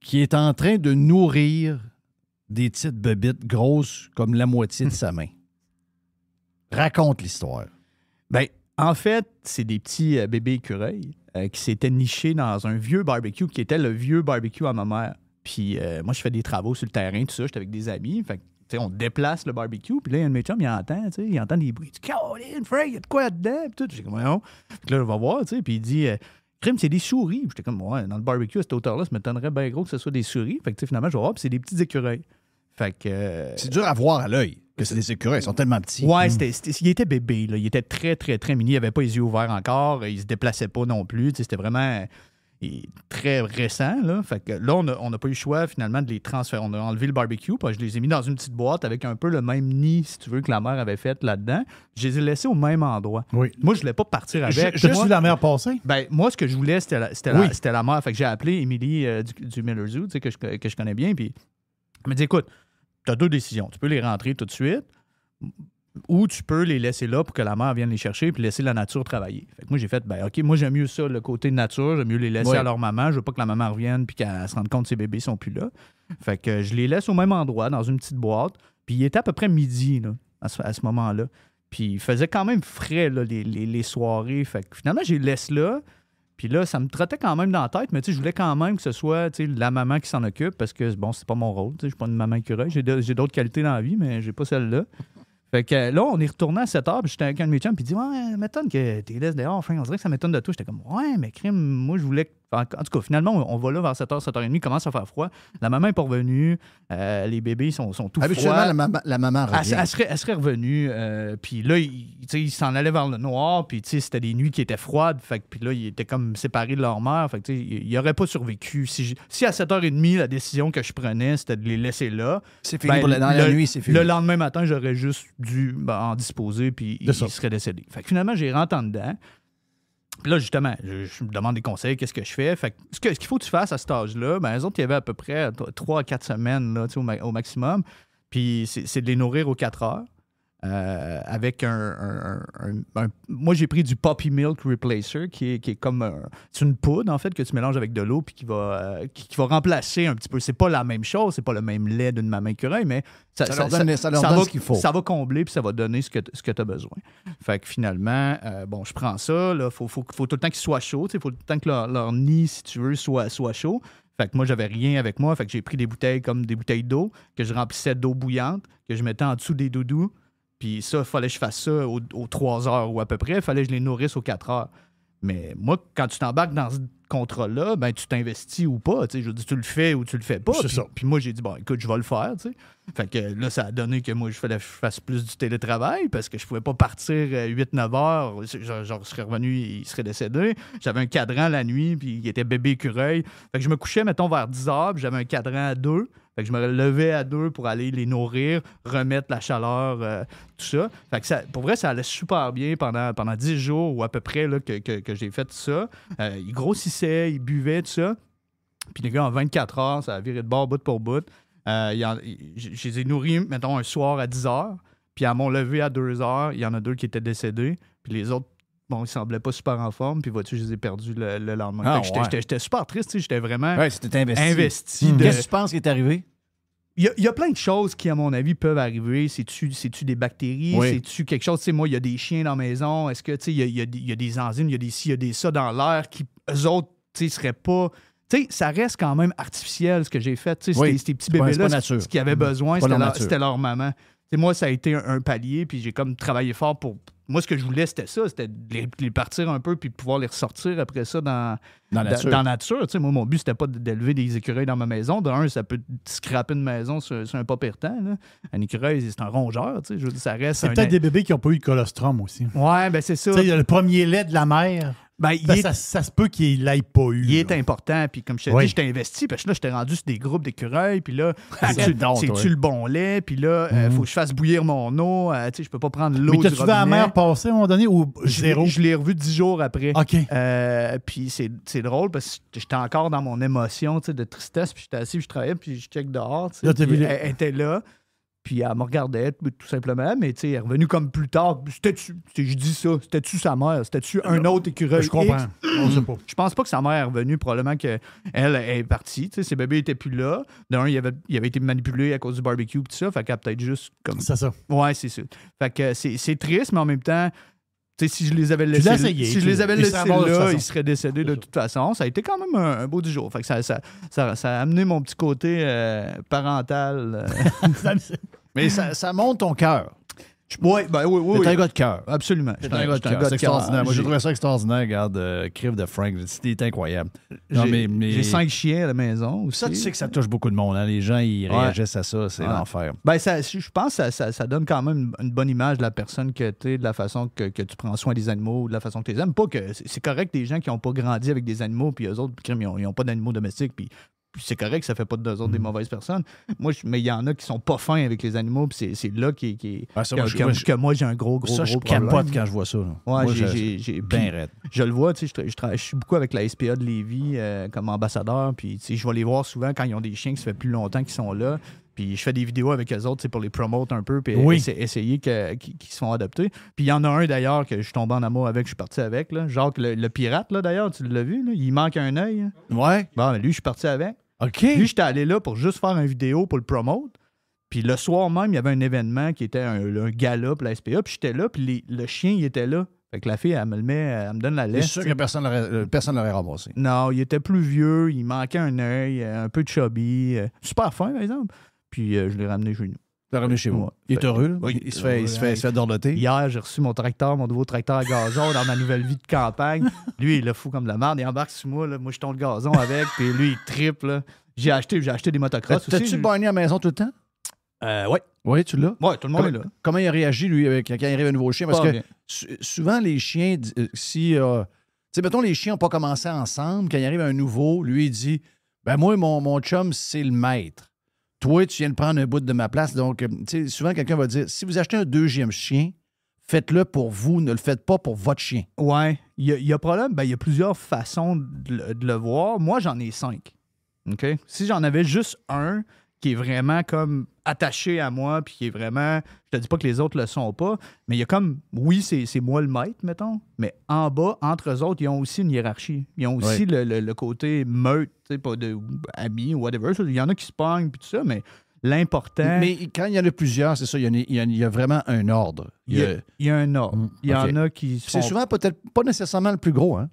qui est en train de nourrir des petites bebites grosses comme la moitié de sa main. Raconte l'histoire. Ben, en fait, c'est des petits bébés écureuils qui s'étaient nichés dans un vieux barbecue qui était le vieux barbecue à ma mère. Puis moi, je fais des travaux sur le terrain, tout ça. J'étais avec des amis. Fait que, on déplace le barbecue. Puis là, un de mes chums, il entend des bruits. Il dit « Caroline, Frank, il y a de quoi là-dedans? » Puis tout. J'ai comme « non. » Puis là, on va voir, tu sais. Puis il dit Crime, c'est des souris. Puis j'étais comme « ouais, dans le barbecue, à cette hauteur-là, ça m'étonnerait bien gros que ce soit des souris. » Fait que finalement, je vais voir, puis c'est des petits écureuils. Fait que. C'est dur à voir à l'œil que c'est des écureuils. Ils sont tellement petits. Ouais, il était bébé. Là. Il était très, très, très mini. Il n'avait pas les yeux ouverts encore. Il se déplaçait pas non plus. C'était vraiment très récent. Là. Fait que là, on n'a pas eu le choix finalement de les transférer. On a enlevé le barbecue. Puis je les ai mis dans une petite boîte avec un peu le même nid, si tu veux, que la mère avait fait là-dedans. Je les ai laissés au même endroit. Oui. Moi, je voulais pas partir avec. Juste vu la mère passer? Ben, moi, ce que je voulais, c'était la mère. Fait que j'ai appelé Émilie du Miller Zoo, que je connais bien. Puis elle m'a dit, écoute, tu as deux décisions. Tu peux les rentrer tout de suite ou tu peux les laisser là pour que la mère vienne les chercher puis laisser la nature travailler. Fait que moi, j'ai fait, OK, moi, j'aime mieux ça, le côté nature. J'aime mieux les laisser à leur maman. Je veux pas que la maman revienne puis qu'elle se rende compte que ses bébés sont plus là. Fait que je les laisse au même endroit, dans une petite boîte. Puis il était à peu près midi là, à ce moment-là. Puis il faisait quand même frais là, les soirées. Fait que finalement, je les laisse là. Puis là, ça me trottait quand même dans la tête, mais je voulais quand même que ce soit la maman qui s'en occupe parce que, bon, c'est pas mon rôle. Je suis pas une maman écureuil. J'ai d'autres qualités dans la vie, mais j'ai pas celle-là. Fait que là, on est retourné à 7 heures, puis j'étais avec un de mes chums, puis il dit « Ouais, m'étonne que t'es laissé dehors, enfin, on dirait que ça m'étonne de toi. » J'étais comme « Ouais, mais crime, moi, je voulais... » En tout cas, finalement, on va là vers 7h, 7h30, il commence à faire froid. La maman n'est pas revenue, les bébés sont tout froids. Habituellement, la maman revient. Elle serait revenue, puis là, il s'en allait vers le noir, puis c'était des nuits qui étaient froides, puis là, ils étaient comme séparés de leur mère, fait que il n'aurait pas survécu. Si à 7h30, la décision que je prenais, c'était de les laisser là, c'est fini dans la nuit, c'est fini. Le lendemain matin, j'aurais juste dû en disposer, puis il serait décédé. Fait que finalement, j'ai rentré en dedans. Puis là, justement, je me demande des conseils, qu'est-ce que je fais? Fait que ce qu'il faut que tu fasses à cet âge-là, les autres, il y avait à peu près 3 à 4 semaines là, au maximum. Puis c'est de les nourrir aux 4 heures. Avec moi, j'ai pris du Poppy Milk Replacer, qui est comme c'est une poudre, en fait, que tu mélanges avec de l'eau puis qui va remplacer un petit peu. C'est pas la même chose, c'est pas le même lait d'une maman écureuil, mais ça leur donne ce qu'il faut. Ça va combler puis ça va donner ce que tu as besoin. Fait que finalement, je prends ça. Il faut tout le temps qu'ils soient chauds. Il faut tout le temps que leur nid, si tu veux, soit chaud. Fait que moi, j'avais rien avec moi. Fait que j'ai pris des bouteilles comme des bouteilles d'eau que je remplissais d'eau bouillante, que je mettais en dessous des doudous. Puis ça, il fallait que je fasse ça aux 3 heures ou à peu près. Il fallait que je les nourrisse aux 4 heures. Mais moi, quand tu t'embarques dans ce contrat-là, tu t'investis ou pas. Je veux dire, tu le fais ou tu le fais pas. Puis moi, j'ai dit, écoute, je vais le faire. T'sais. Fait que là, ça a donné que moi, je fasse plus du télétravail parce que je pouvais pas partir 8-9 heures. Je serais revenu, il serait décédé. J'avais un cadran la nuit, puis il était bébé écureuil. Fait que je me couchais, mettons, vers 10 heures, puis j'avais un cadran à 2. Fait que je me levais à 2 pour aller les nourrir, remettre la chaleur, tout ça. Fait que pour vrai, ça allait super bien pendant 10 jours ou à peu près là, que j'ai fait tout ça. Ils grossissaient, ils buvaient, tout ça. Puis les gars, en 24 heures, ça a viré de bord, bout pour bout. Je les ai nourris, mettons, un soir à 10 heures. Puis à mon lever à 2 heures, il y en a 2 qui étaient décédés. Puis les autres, ils semblaient pas super en forme. Puis vois-tu, je les ai perdus le lendemain. J'étais super triste. J'étais vraiment investi. Qu'est-ce que tu penses qui est arrivé? Il y a plein de choses qui, à mon avis, peuvent arriver. C'est-tu des bactéries? Oui. C'est-tu quelque chose? Moi, il y a des chiens dans la maison. Est-ce que il y a des enzymes, il y a des ci, il y a des ça dans l'air qui, eux autres, seraient pas... ça reste quand même artificiel, ce que j'ai fait. Ces petits bébés-là, ce qu'ils avaient besoin, c'était leur maman. moi, ça a été un palier, puis j'ai comme travaillé fort pour... Moi, ce que je voulais, c'était ça, c'était de les partir un peu puis de pouvoir les ressortir après ça dans la nature. Tu sais, moi, mon but, c'était pas d'élever des écureuils dans ma maison. D'un, ça peut scraper une maison sur un pas pertant. Là. Un écureuil, c'est un rongeur. Tu sais, je veux dire, ça reste c'est peut-être des bébés qui n'ont pas eu de colostrum aussi. Ouais, ben c'est ça. Tu sais, il y a le premier lait de la mère. Ben, ça se peut qu'il l'ait pas eu. Il est important, puis comme je t'ai dit, j'étais investi, parce que là, j'étais rendu sur des groupes d'écureuils, puis là, c'est-tu le bon lait, puis là, faut que je fasse bouillir mon eau, tu sais, je peux pas prendre l'eau. Mais t'as-tu vu la mer passer à un moment donné ou zéro? Je l'ai revu 10 jours après. OK. Puis c'est drôle, parce que j'étais encore dans mon émotion, tu sais, de tristesse, puis j'étais assis, puis je travaillais, puis je check dehors, tu sais. Elle était là. Puis elle me regardait tout simplement, mais tu sais, elle est revenue comme plus tard. Je dis ça, c'était-tu sa mère? C'était-tu un autre écureuil? Je comprends. On sait pas. Je pense pas que sa mère est revenue. Probablement qu'elle est partie. Tu sais, ses bébés étaient plus là. D'un, il avait été manipulé à cause du barbecue et tout ça. Fait qu'elle a peut-être juste comme... C'est ça. Ouais, c'est ça. Fait que c'est triste, mais en même temps... Tu sais, si je les avais laissés là, ils seraient décédés de toute façon. Ça a été quand même un beau 10 jours. Fait que ça a amené mon petit côté parental. Mais ça monte ton cœur. Oui. T'es un gars de cœur. Absolument. C'est un gars de cœur. C'est extraordinaire. Moi, j'ai trouvé ça extraordinaire. Regarde, Criff de Frank. C'était incroyable. J'ai 5 chiens à la maison aussi. Ça, tu sais que ça touche beaucoup de monde. Hein? Les gens, ils réagissent à ça. C'est l'enfer. Ben, je pense que ça donne quand même une bonne image de la personne que tu es, de la façon que tu prends soin des animaux, de la façon que tu les aimes. Pas que c'est correct des gens qui n'ont pas grandi avec des animaux, puis eux autres, ils n'ont pas d'animaux domestiques, puis c'est correct, ça fait pas d'eux autres des mauvaises personnes. Mais il y en a qui sont pas fins avec les animaux, puis c'est là que moi, j'ai un gros problème. Je capote quand je vois ça. Ouais, moi, j'ai bien raide. Je le vois, tu sais, je suis beaucoup avec la SPA de Lévis comme ambassadeur, puis tu sais, je vais les voir souvent quand ils ont des chiens qui ça fait plus longtemps qu'ils sont là. Puis je fais des vidéos avec eux autres pour les promote un peu, puis essayer qu'ils se font adopter. Puis il y en a un d'ailleurs que je suis tombé en amour avec, je suis parti avec. Là. Jacques, le pirate, là, d'ailleurs, tu l'as vu, là, il manque un œil. Hein. Ouais. Bon, lui, je suis parti avec. OK. Lui, j'étais allé là pour juste faire une vidéo pour le promote. Puis le soir même, il y avait un événement qui était un gala pour la SPA. Puis j'étais là, puis le chien, il était là. Fait que la fille, elle me donne la laisse. C'est sûr que personne ne l'aurait ramassé. Non, il était plus vieux, il manquait un œil, un peu de chubby. Super fin, par exemple. Puis je l'ai ramené chez nous. Tu l'as ramené chez vous. Il est heureux, là? Oui, il se fait dorloter. Hier, j'ai reçu mon nouveau tracteur à gazon dans ma nouvelle vie de campagne. Lui, il est fou comme de la merde. Il embarque sur moi. Là. Moi, je tombe le gazon avec. Puis lui, il triple. Là. J'ai acheté des motocross aussi. T'as-tu Barney à la maison tout le temps? Oui. Oui, tu l'as? Oui, tout le monde est là. Comment il a réagi, lui, quand il arrive un nouveau chien? Parce que souvent, les chiens, si... tu sais, mettons, les chiens n'ont pas commencé ensemble. Quand il arrive un nouveau, lui, il dit, ben moi, mon chum, c'est le maître. Toi, tu viens de prendre un bout de ma place. Donc, tu sais, souvent, quelqu'un va dire, si vous achetez un deuxième chien, faites-le pour vous, ne le faites pas pour votre chien. Oui. Il y a problème. Ben, il y a plusieurs façons de le voir. Moi, j'en ai 5. OK? Si j'en avais juste un qui est vraiment comme attaché à moi, puis qui est vraiment... Je te dis pas que les autres le sont pas, mais il y a comme... Oui, c'est moi le maître, mettons, mais en bas, entre eux autres, ils ont aussi une hiérarchie. Ils ont aussi le côté meute, tu sais, pas de amis ou whatever. Il y en a qui se pognent, puis tout ça, mais l'important... Mais quand il y en a plusieurs, c'est ça, il y a vraiment un ordre. Il y a un ordre. Il y en a qui... C'est souvent peut-être pas nécessairement le plus gros, hein?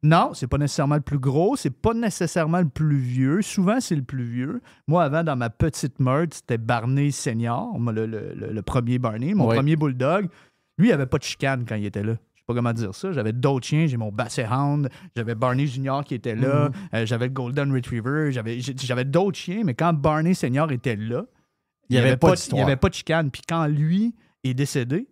Non, c'est pas nécessairement le plus gros, c'est pas nécessairement le plus vieux. Souvent, c'est le plus vieux. Moi, avant, dans ma petite meute, c'était Barney Senior, le premier Barney, mon premier bulldog. Lui, il avait pas de chicane quand il était là. Je sais pas comment dire ça. J'avais d'autres chiens. J'ai mon Basset Hound, j'avais Barney Junior qui était là, j'avais le Golden Retriever, j'avais d'autres chiens, mais quand Barney Senior était là, il n'y avait pas de chicane. Puis quand lui est décédé,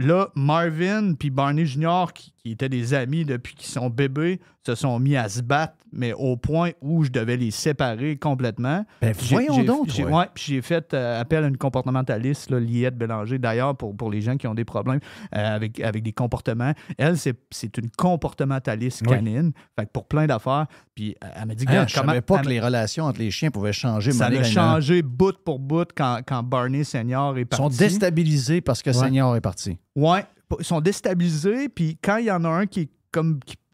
là, Marvin puis Barney Junior, qui étaient des amis depuis qu'ils sont bébés, se sont mis à se battre, mais au point où je devais les séparer complètement. Ben, voyons donc. Puis j'ai fait appel à une comportementaliste, là, Liette Bélanger, d'ailleurs, pour les gens qui ont des problèmes avec des comportements. Elle, c'est une comportementaliste canine, fait que pour plein d'affaires. Puis elle m'a dit... je ne savais pas que les relations entre les chiens pouvaient changer. Ça a changé bout pour bout quand Barney Senior est parti. Ils sont déstabilisés parce que Senior est parti. Oui, ils sont déstabilisés, puis quand il y en a un qui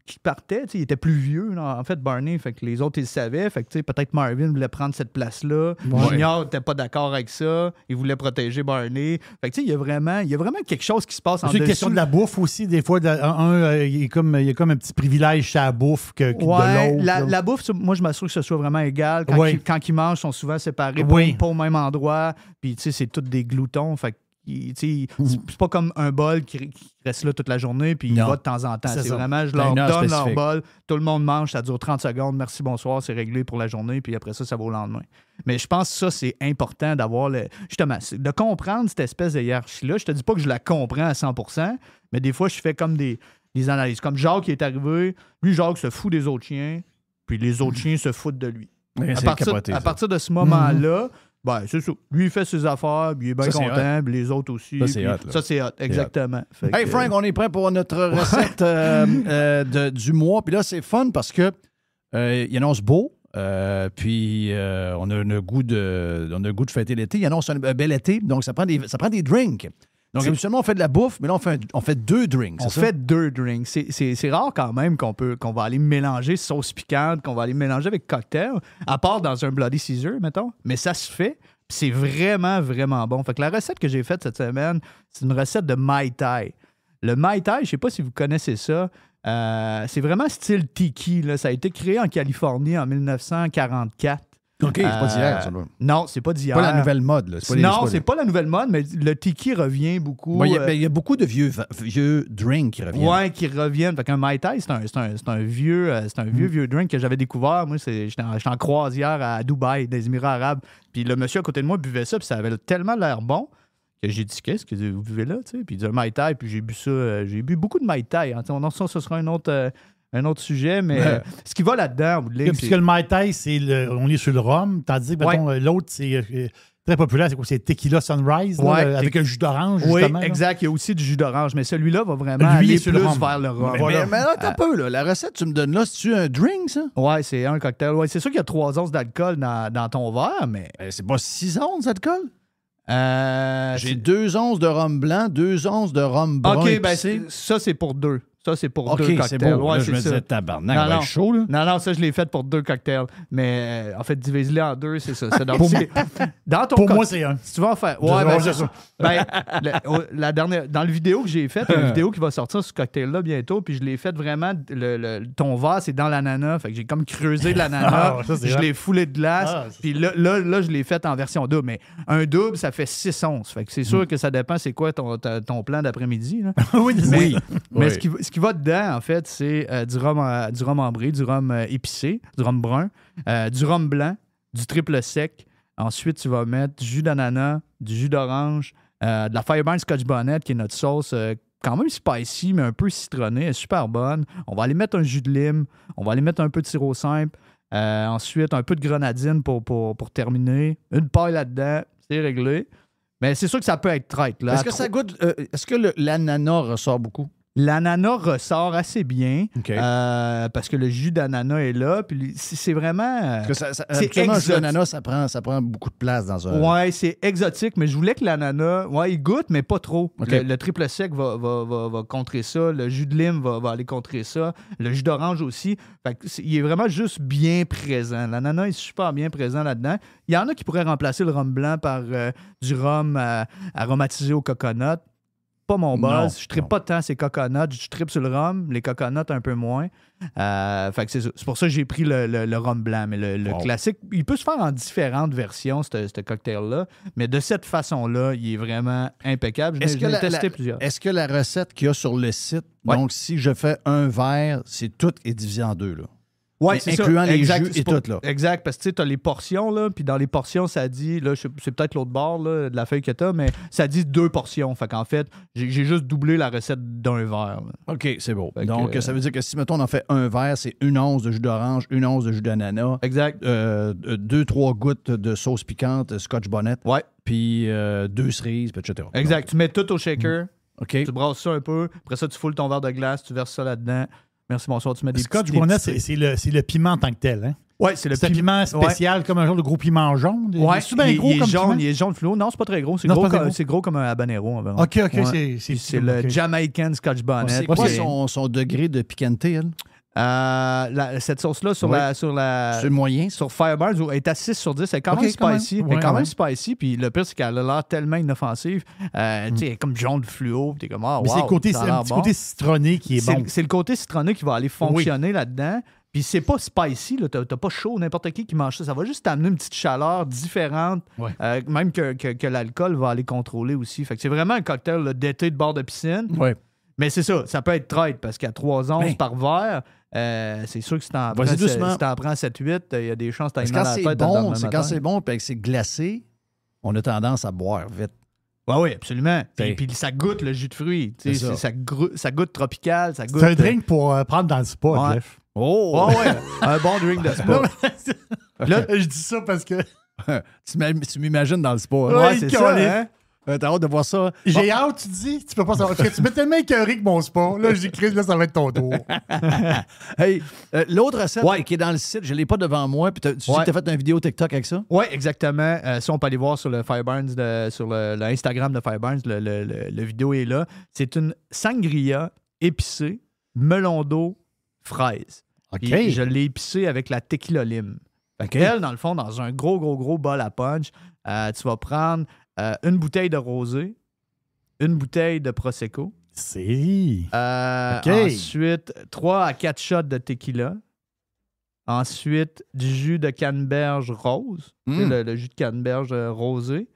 qui partait. Il était plus vieux, là, en fait, Barney. Fait que les autres, ils le savaient. Fait que peut-être Marvin voulait prendre cette place-là. Junior n'était pas d'accord avec ça. Il voulait protéger Barney. Fait que il y a vraiment quelque chose qui se passe en dessous. C'est une question de la bouffe aussi. Des fois, il y a comme un petit privilège chez la bouffe que de l'autre. La bouffe, moi, je m'assure que ce soit vraiment égal. Quand ils mangent, ils sont souvent séparés, pas au même endroit. Puis, c'est tous des gloutons. Fait que c'est pas comme un bol qui reste là toute la journée puis il va de temps en temps. C'est vraiment, je leur donne leur bol, tout le monde mange, ça dure 30 secondes, merci, bonsoir, c'est réglé pour la journée, puis après ça va au lendemain. Mais je pense que ça, c'est important d'avoir justement, de comprendre cette espèce de hiérarchie-là. Je te dis pas que je la comprends à 100%, mais des fois, je fais comme des analyses. Comme Jacques qui est arrivé, lui, Jacques se fout des autres chiens, puis les autres chiens se foutent de lui. À partir de ce moment-là, ben, c'est ça. Lui, il fait ses affaires, puis il est bien content, puis les autres aussi. Ça, c'est hot, exactement. Hey, Frank, on est prêt pour notre recette du mois. Puis là, c'est fun parce que il annonce beau, puis on a le goût de fêter l'été. Il annonce un bel été, donc ça prend des drinks. Donc, habituellement, on fait de la bouffe, mais là, on fait 2 drinks. On fait 2 drinks. C'est rare quand même qu'on va aller mélanger sauce piquante, qu'on va aller mélanger avec cocktail, à part dans un Bloody Caesar, mettons. Mais ça se fait. C'est vraiment, vraiment bon. Fait que la recette que j'ai faite cette semaine, c'est une recette de Mai Tai. Le Mai Tai, je ne sais pas si vous connaissez ça. C'est vraiment style tiki. Là. Ça a été créé en Californie en 1944. OK, c'est pas d'hier, ça. Non, c'est pas d'hier. C'est pas la nouvelle mode. Là. C'est pas la nouvelle mode, mais le tiki revient beaucoup. Il y a beaucoup de vieux drinks qui reviennent. Oui, qui reviennent. Fait qu'un Mai Tai, c'est un vieux drink que j'avais découvert. Moi, j'étais en croisière à Dubaï, des Émirats arabes. Puis le monsieur à côté de moi buvait ça, puis ça avait tellement l'air bon que j'ai dit, qu'est-ce que vous buvez là? Puis il dit un Mai Tai, puis j'ai bu ça. J'ai bu beaucoup de Mai Tai. Hein. Ça, ce sera un autre sujet, mais ce qui va là-dedans, puisque le Mai Tai, on est sur le rhum, tandis que l'autre, c'est très populaire, c'est quoi? C'est Tequila Sunrise, avec un jus d'orange, justement. Oui, exact, il y a aussi du jus d'orange, mais celui-là va vraiment aller plus vers le rhum. Mais là, t'as peu, là. La recette, tu me donnes là, c'est-tu un drink, ça? Oui, c'est un cocktail. Ouais, c'est sûr qu'il y a 3 onces d'alcool dans ton verre, mais... c'est pas 6 onces d'alcool? J'ai 2 onces de rhum blanc, 2 onces de rhum brun. OK, ça, c'est pour 2. Ça, c'est pour 2 cocktails. C'est beau. Ouais, là, je me disais, tabarnak, ça va être chaud, là. Non, ça, je l'ai fait pour 2 cocktails. Mais en fait, divise-les en 2, c'est ça. Pour moi, c'est un. Si tu vas en faire... c'est ça. Dans la vidéo que j'ai faite, une vidéo qui va sortir sur ce cocktail-là bientôt, puis je l'ai faite vraiment... ton verre, c'est dans l'ananas. Fait que j'ai comme creusé l'ananas. Je l'ai foulé de glace. Puis là, je l'ai fait en version double. Mais un double, ça fait 6 onces. Fait que c'est sûr que ça dépend c'est quoi ton plan d'après-midi. Mais ce qui va dedans, en fait, c'est du rhum ambré, du rhum épicé, du rhum brun, du rhum blanc, du triple sec. Ensuite, tu vas mettre du jus d'ananas, du jus d'orange, de la Fireburn Scotch Bonnet, qui est notre sauce quand même spicy, mais un peu citronnée. Elle est super bonne. On va aller mettre un jus de lime. On va aller mettre un peu de sirop simple. Ensuite, un peu de grenadine pour terminer. Une paille là-dedans. C'est réglé. Mais c'est sûr que ça peut être traite. Là. Est-ce que ça goûte... est-ce que l'ananas ressort beaucoup? L'ananas ressort assez bien parce que le jus d'ananas est là. Puis c'est vraiment. C'est exotique. L'ananas, ça prend beaucoup de place dans un. Oui, c'est exotique, mais je voulais que l'ananas, il goûte, mais pas trop. Okay. Le triple sec va contrer ça. Le jus de lime va aller contrer ça. Le jus d'orange aussi. Fait que il est vraiment juste bien présent. L'ananas est super bien présent là-dedans. Il y en a qui pourraient remplacer le rhum blanc par du rhum aromatisé au coconut. Pas mon buzz. Je trippe pas tant ces coconuts. Je trippe sur le rhum, les coconuts un peu moins. Fait que c'est pour ça que j'ai pris le rhum blanc. Mais le classique, il peut se faire en différentes versions, ce cocktail-là. Mais de cette façon-là, il est vraiment impeccable. Je l'ai testé plusieurs. Est-ce que la recette qu'il y a sur le site, donc si je fais un verre, c'est tout est divisé en 2, là? Oui, c'est incluant ça. Les jus et tout, là. Exact, parce que tu as les portions, là, puis dans les portions, ça dit, là, c'est peut-être l'autre bord là, de la feuille que tu as, mais ça dit 2 portions. Fait qu'en fait, j'ai juste doublé la recette d'un verre. Là. OK, c'est beau. Donc, ça veut dire que si, mettons, on en fait un verre, c'est 1 once de jus d'orange, 1 once de jus d'ananas. Exact. 2-3 gouttes de sauce piquante, Scotch Bonnet. Ouais. Puis 2 cerises, etc. Exact. Donc, tu mets tout au shaker. OK. Tu brasses ça un peu. Après ça, tu foules ton verre de glace, tu verses ça là-dedans. Merci, bonsoir. Tu mets des Scotch Bonnet, c'est le piment en tant que tel. Hein? Oui, c'est le piment spécial, comme un genre de gros piment jaune. Oui, il est jaune fluo. Non, c'est pas très gros. C'est gros comme un habanero. Environ. OK. Ouais. C'est le Jamaican Scotch Bonnet. C'est quoi son degré de piquanté, elle? Cette sauce-là sur Oui. la C'est moyen. sur Fireburns est à 6 sur 10. Elle est quand Ok, même quand même. spicy. Ouais, Elle est quand ouais. même spicy. Puis le pire, c'est qu'elle a l'air tellement inoffensive. Tu sais, elle est comme jaune fluo. Puis t'es comme, ah, Mais c'est wow, le ça a l'air un petit bon. côté citronné qui est bon. C'est le côté citronné qui va aller fonctionner là-dedans. Puis c'est pas spicy, là. T'as pas chaud, n'importe qui mange ça. Ça va juste t'amener une petite chaleur différente, Ouais. même que l'alcool va aller contrôler aussi. Fait que c'est vraiment un cocktail là, d'été de bord de piscine. Ouais. Mais c'est ça peut être traite parce qu'à 3 onces Ben. par verre, c'est sûr que si t'en Vas-y doucement. prends 7-8, il y a des chances que Parce t'ailles que mal quand à la c'est tête le bon, lendemain c'est matin. quand c'est bon puis que c'est glacé, on a tendance à boire vite. Oui, absolument. T'sais. Puis ça goûte le jus de fruits. Tu sais, C'est ça. ça goûte tropical, ça goûte... C'est un drink pour prendre dans le spa, Ouais. Jeff. Oh! Ouais, un bon drink de spa. Là, je dis ça parce que Tu m'imagines dans le sport. Ouais, c'est il ça, calait. hein? T'as hâte de voir ça. j'ai hâte, tu dis, tu peux pas savoir. Parce que tu m'es tellement écœuré que mon spa. Là, je dis, Chris, là, ça va être ton tour. Hey, l'autre recette Ouais. qui est dans le site, je ne l'ai pas devant moi. Puis tu dis Ouais. que tu as fait une vidéo TikTok avec ça? Oui, exactement. Ça, on peut aller voir sur le Fireburns, sur le Instagram de Fireburns. Le vidéo est là. C'est une sangria épicée, melon d'eau, fraise. OK. Puis je l'ai épicée avec la tequila lime. Fait qu'elle, dans le fond, dans un gros bol à punch, tu vas prendre une bouteille de rosé, une bouteille de Prosecco, C'est. OK. ensuite 3 à 4 shots de tequila, ensuite du jus de canneberge rose, tu sais, le jus de canneberge rosé,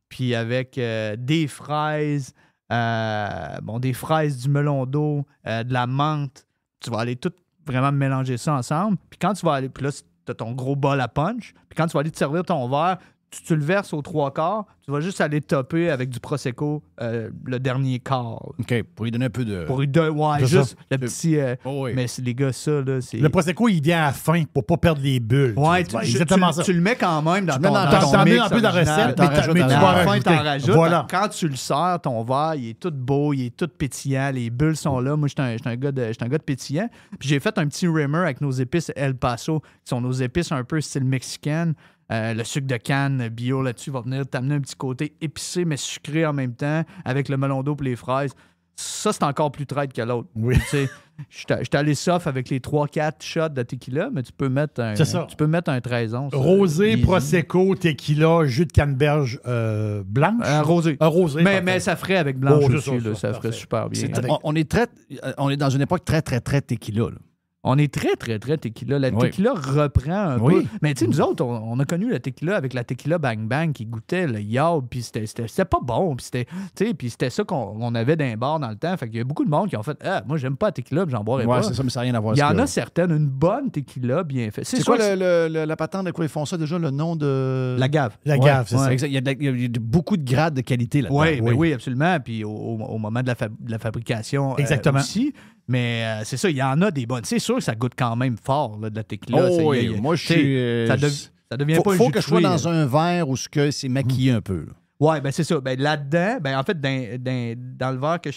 puis avec des fraises, des fraises, du melon d'eau, de la menthe. Tu vas aller tout vraiment mélanger ça ensemble. Puis quand tu vas aller, puis là, tu as ton gros bol à punch. Puis quand tu vas aller te servir ton verre, tu le verses aux 3/4. Tu vas juste aller topper avec du Prosecco le dernier quart. OK, pour lui donner un peu de... Pour lui donner, ouais, C'est juste ça. le petit... Oh oui. Mais les gars, ça, là, c'est... Le Prosecco, il vient à la fin pour pas perdre les bulles. Ouais, Tu vois, exactement ça. tu le mets quand même dans Tu ton, mets dans- dans ton t'en mets mix un peu dans la original. recette, T'en rajoutes mais tu à vas la À la fin, rajouter. t'en rajoutes. Voilà. Quand tu le sers, ton verre, il est tout beau, il est tout pétillant, les bulles sont là. Moi, j'étais un gars de pétillant. Puis j'ai fait un petit rimmer avec nos épices El Paso, qui sont nos épices un peu style mexicaine. Le sucre de canne bio là-dessus va venir t'amener un petit côté épicé, mais sucré en même temps, avec le melon d'eau et les fraises. Ça, c'est encore plus traite que l'autre. Oui. Tu sais, j'étais allé soft avec les 3-4 shots de tequila, mais tu peux mettre un, C'est ça. tu peux mettre un 13 onces. Rosé, easy. Prosecco, tequila, jus de canneberge blanche. Rosé. Un rosé. Mais parfait. ça ferait avec blanche Oh, c'est aussi, ça, là, ça, ça ferait parfait. super bien. On est dans une époque très, très, très tequila. Là. On est très, très, très tequila. La Oui. tequila reprend un Oui. peu. Mais tu sais, nous autres, on a connu la tequila avec la tequila Bang Bang qui goûtait le yaourt, puis c'était pas bon. Puis c'était ça qu'on avait d'un bar dans le temps. Fait qu'il y a beaucoup de monde qui ont fait « Ah, moi, j'aime pas la tequila, puis j'en boirais Ouais, pas. » c'est ça, mais ça n'a rien à voir Il y avec en ça. a certaines, une bonne tequila bien faite. C'est sûr quoi que la patente de quoi ils font ça déjà, le nom de... la gave. La Ouais, gave, c'est ouais, ça. exact. Il y a beaucoup de grades de qualité là-dedans. Oui, absolument. Puis au moment de la fabrication Exactement. aussi. Mais c'est ça, il y en a des bonnes. C'est sûr que ça goûte quand même fort, là, de la tequila. Oh, C'est- oui, il y a- moi, je tu sais, suis... ça devient pas un faut jus que de je sois fruits, dans un verre où c'est maquillé un peu. Là. Ouais, ben c'est ça. Ben là-dedans, ben en fait, dans le verre que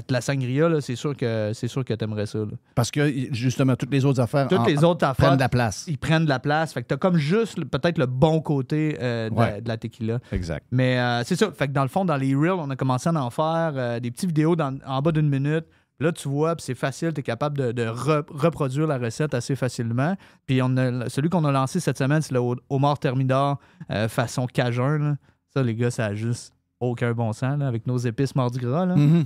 la sangria, là, c'est sûr que t'aimerais ça. Là. Parce que, justement, toutes les autres affaires Toutes les autres affaires, prennent de la place. ils prennent de la place. Fait que t'as comme juste peut-être le bon côté Ouais. de la tequila. Exact. Mais c'est ça. Fait que dans le fond, dans les Reels, on a commencé à en faire des petites vidéos en bas d'1 minute. Là, tu vois, puis c'est facile, tu es capable de reproduire la recette assez facilement. Puis celui qu'on a lancé cette semaine, c'est le homard thermidor façon cajun. Là. Ça, les gars, ça a juste aucun bon sens là, avec nos épices mardi gras. Là. Mhm.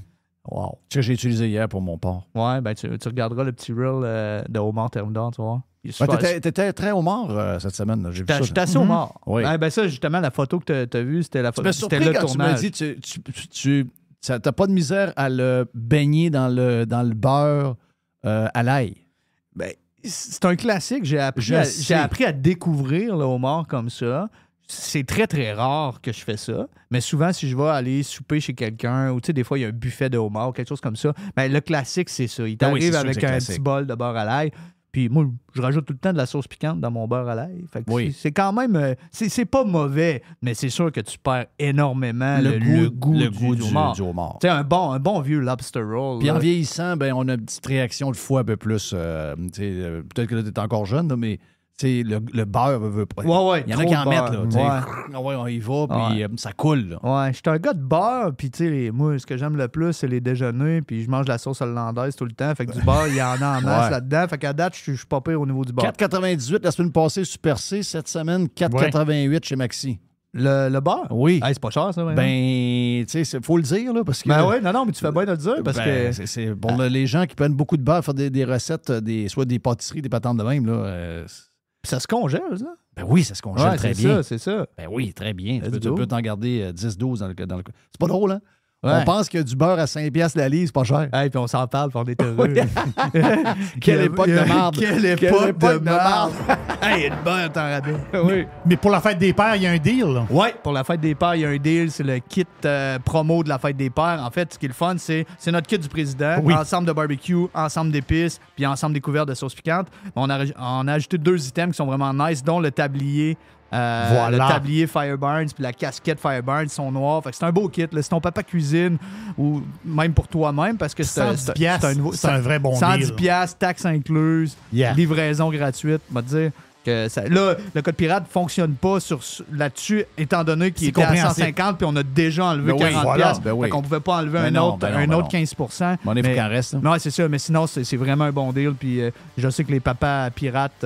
Wow. C'est ce que j'ai utilisé hier pour mon porc. Ouais, ben tu regarderas le petit reel de homard thermidor, tu vois. Il est super- T'étais très homard cette semaine. Là. J'ai vu ça. J'étais assez homard. Oui. Ben ça, justement, la photo que tu as vue, c'était la Tu photo. m'as C'était surpris le quand tu m'as tournage. dit t'as pas de misère à le baigner dans le beurre à l'ail. Ben, c'est un classique. J'ai Je sais. appris à découvrir le homard comme ça. C'est très, très rare que je fais ça. Mais souvent, si je vais aller souper chez quelqu'un, ou tu sais, des fois, il y a un buffet de homard, quelque chose comme ça, ben, le classique, c'est ça. Il Ah oui, t'arrive c'est sûr avec que c'est un classique. petit bol de beurre à l'ail. Puis moi, je rajoute tout le temps de la sauce piquante dans mon beurre à l'ail. Fait que Oui. c'est quand même... c'est pas mauvais, mais c'est sûr que tu perds énormément le goût du homard. du homard. Tu sais, un bon vieux lobster roll. Puis en là. vieillissant, ben, on a une petite réaction de foie un peu plus. Peut-être que tu es encore jeune, là, mais sais, le beurre veut pas. Ouais, il y en a qui en trop mettent, de là. beurre. Tu sais. Ouais. Ah ouais, on y va, puis ça coule, là. Ouais, je suis un gars de beurre, puis tu sais, moi, ce que j'aime le plus, c'est les déjeuners, puis je mange de la sauce hollandaise tout le temps. Fait que du beurre, il y en a en masse là-dedans. Fait qu'à date, je suis pas pire au niveau du beurre. 4,98 la semaine passée, Super C. Cette semaine, 4,88 chez Maxi. Le beurre? Oui. Hey, c'est pas cher, ça, Ben, tu sais, il faut le dire, là, parce que... Ben oui, non, mais tu fais bien de le dire, parce que... C'est pour les gens qui prennent beaucoup de beurre, faire des recettes, soit des pâtisseries, des patentes de même, là... ça se congèle, ça? Ben oui, ça se congèle très bien. C'est ça. Ben oui, très bien. Tu Let's peux t'en garder 10-12 dans le... C'est pas drôle, hein? Ouais. On pense que du beurre à 5$ la livre, c'est pas cher. Hey, puis on s'en parle, puis on est heureux. Quelle époque de merde. Quelle époque de merde. Hey, le beurre, t'en rabais. Oui. Mais pour la fête des pères, il y a un deal. Oui, pour la fête des pères, il y a un deal. C'est le kit promo de la fête des pères. En fait, ce qui est le fun, c'est notre kit du président. Oui. Ensemble de barbecue, ensemble d'épices, puis ensemble des couverts de sauce piquante. On a ajouté 2 items qui sont vraiment nice, dont le tablier. Voilà. Le tablier Fireburns puis la casquette Fireburns sont noirs. Fait que c'est un beau kit. Là. Si ton papa cuisine ou même pour toi-même, parce que c'est un vrai bon 110 deal. 110$, taxes incluses, livraison gratuite. On va te dire que là, le code pirate ne fonctionne pas là-dessus, étant donné qu'il était à 150 puis on a déjà enlevé 40$. Fait qu'on ne pouvait pas enlever un autre 15%. Bon, il faut qu'il en reste. Non, c'est ça. Mais sinon, c'est vraiment un bon deal. Puis je sais que les papas pirates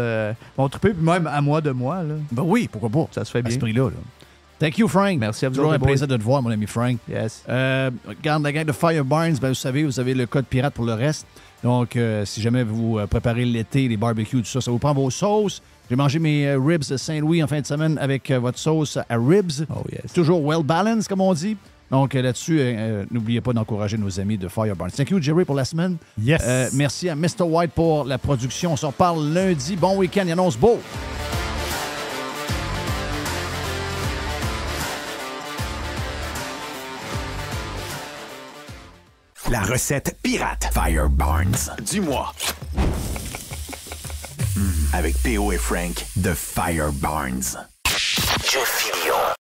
vont triper. Puis même à moi de moi. Là. Ben oui, pourquoi pas. Ça se fait bien. À ce prix-là. Là. Thank you, Frank. Merci à vous. Toujours un plaisir de te voir, mon ami Frank. Yes. Regarde, la gang de Fireburns, ben, vous avez le code pirate pour le reste. Donc, si jamais vous préparez l'été, les barbecues, tout ça, ça vous prend vos sauces. J'ai mangé mes ribs de Saint-Louis en fin de semaine avec votre sauce à ribs. Oh yes. Toujours well balanced, comme on dit. Donc, là-dessus, n'oubliez pas d'encourager nos amis de Fireburns. Thank you, Jerry, pour la semaine. Yes. Merci à Mr. White pour la production. On s'en reparle lundi. Bon week-end. Il annonce beau. La recette pirate Fireburns du mois. Avec P.O. et Frank de Fireburns. Jeff Fillion.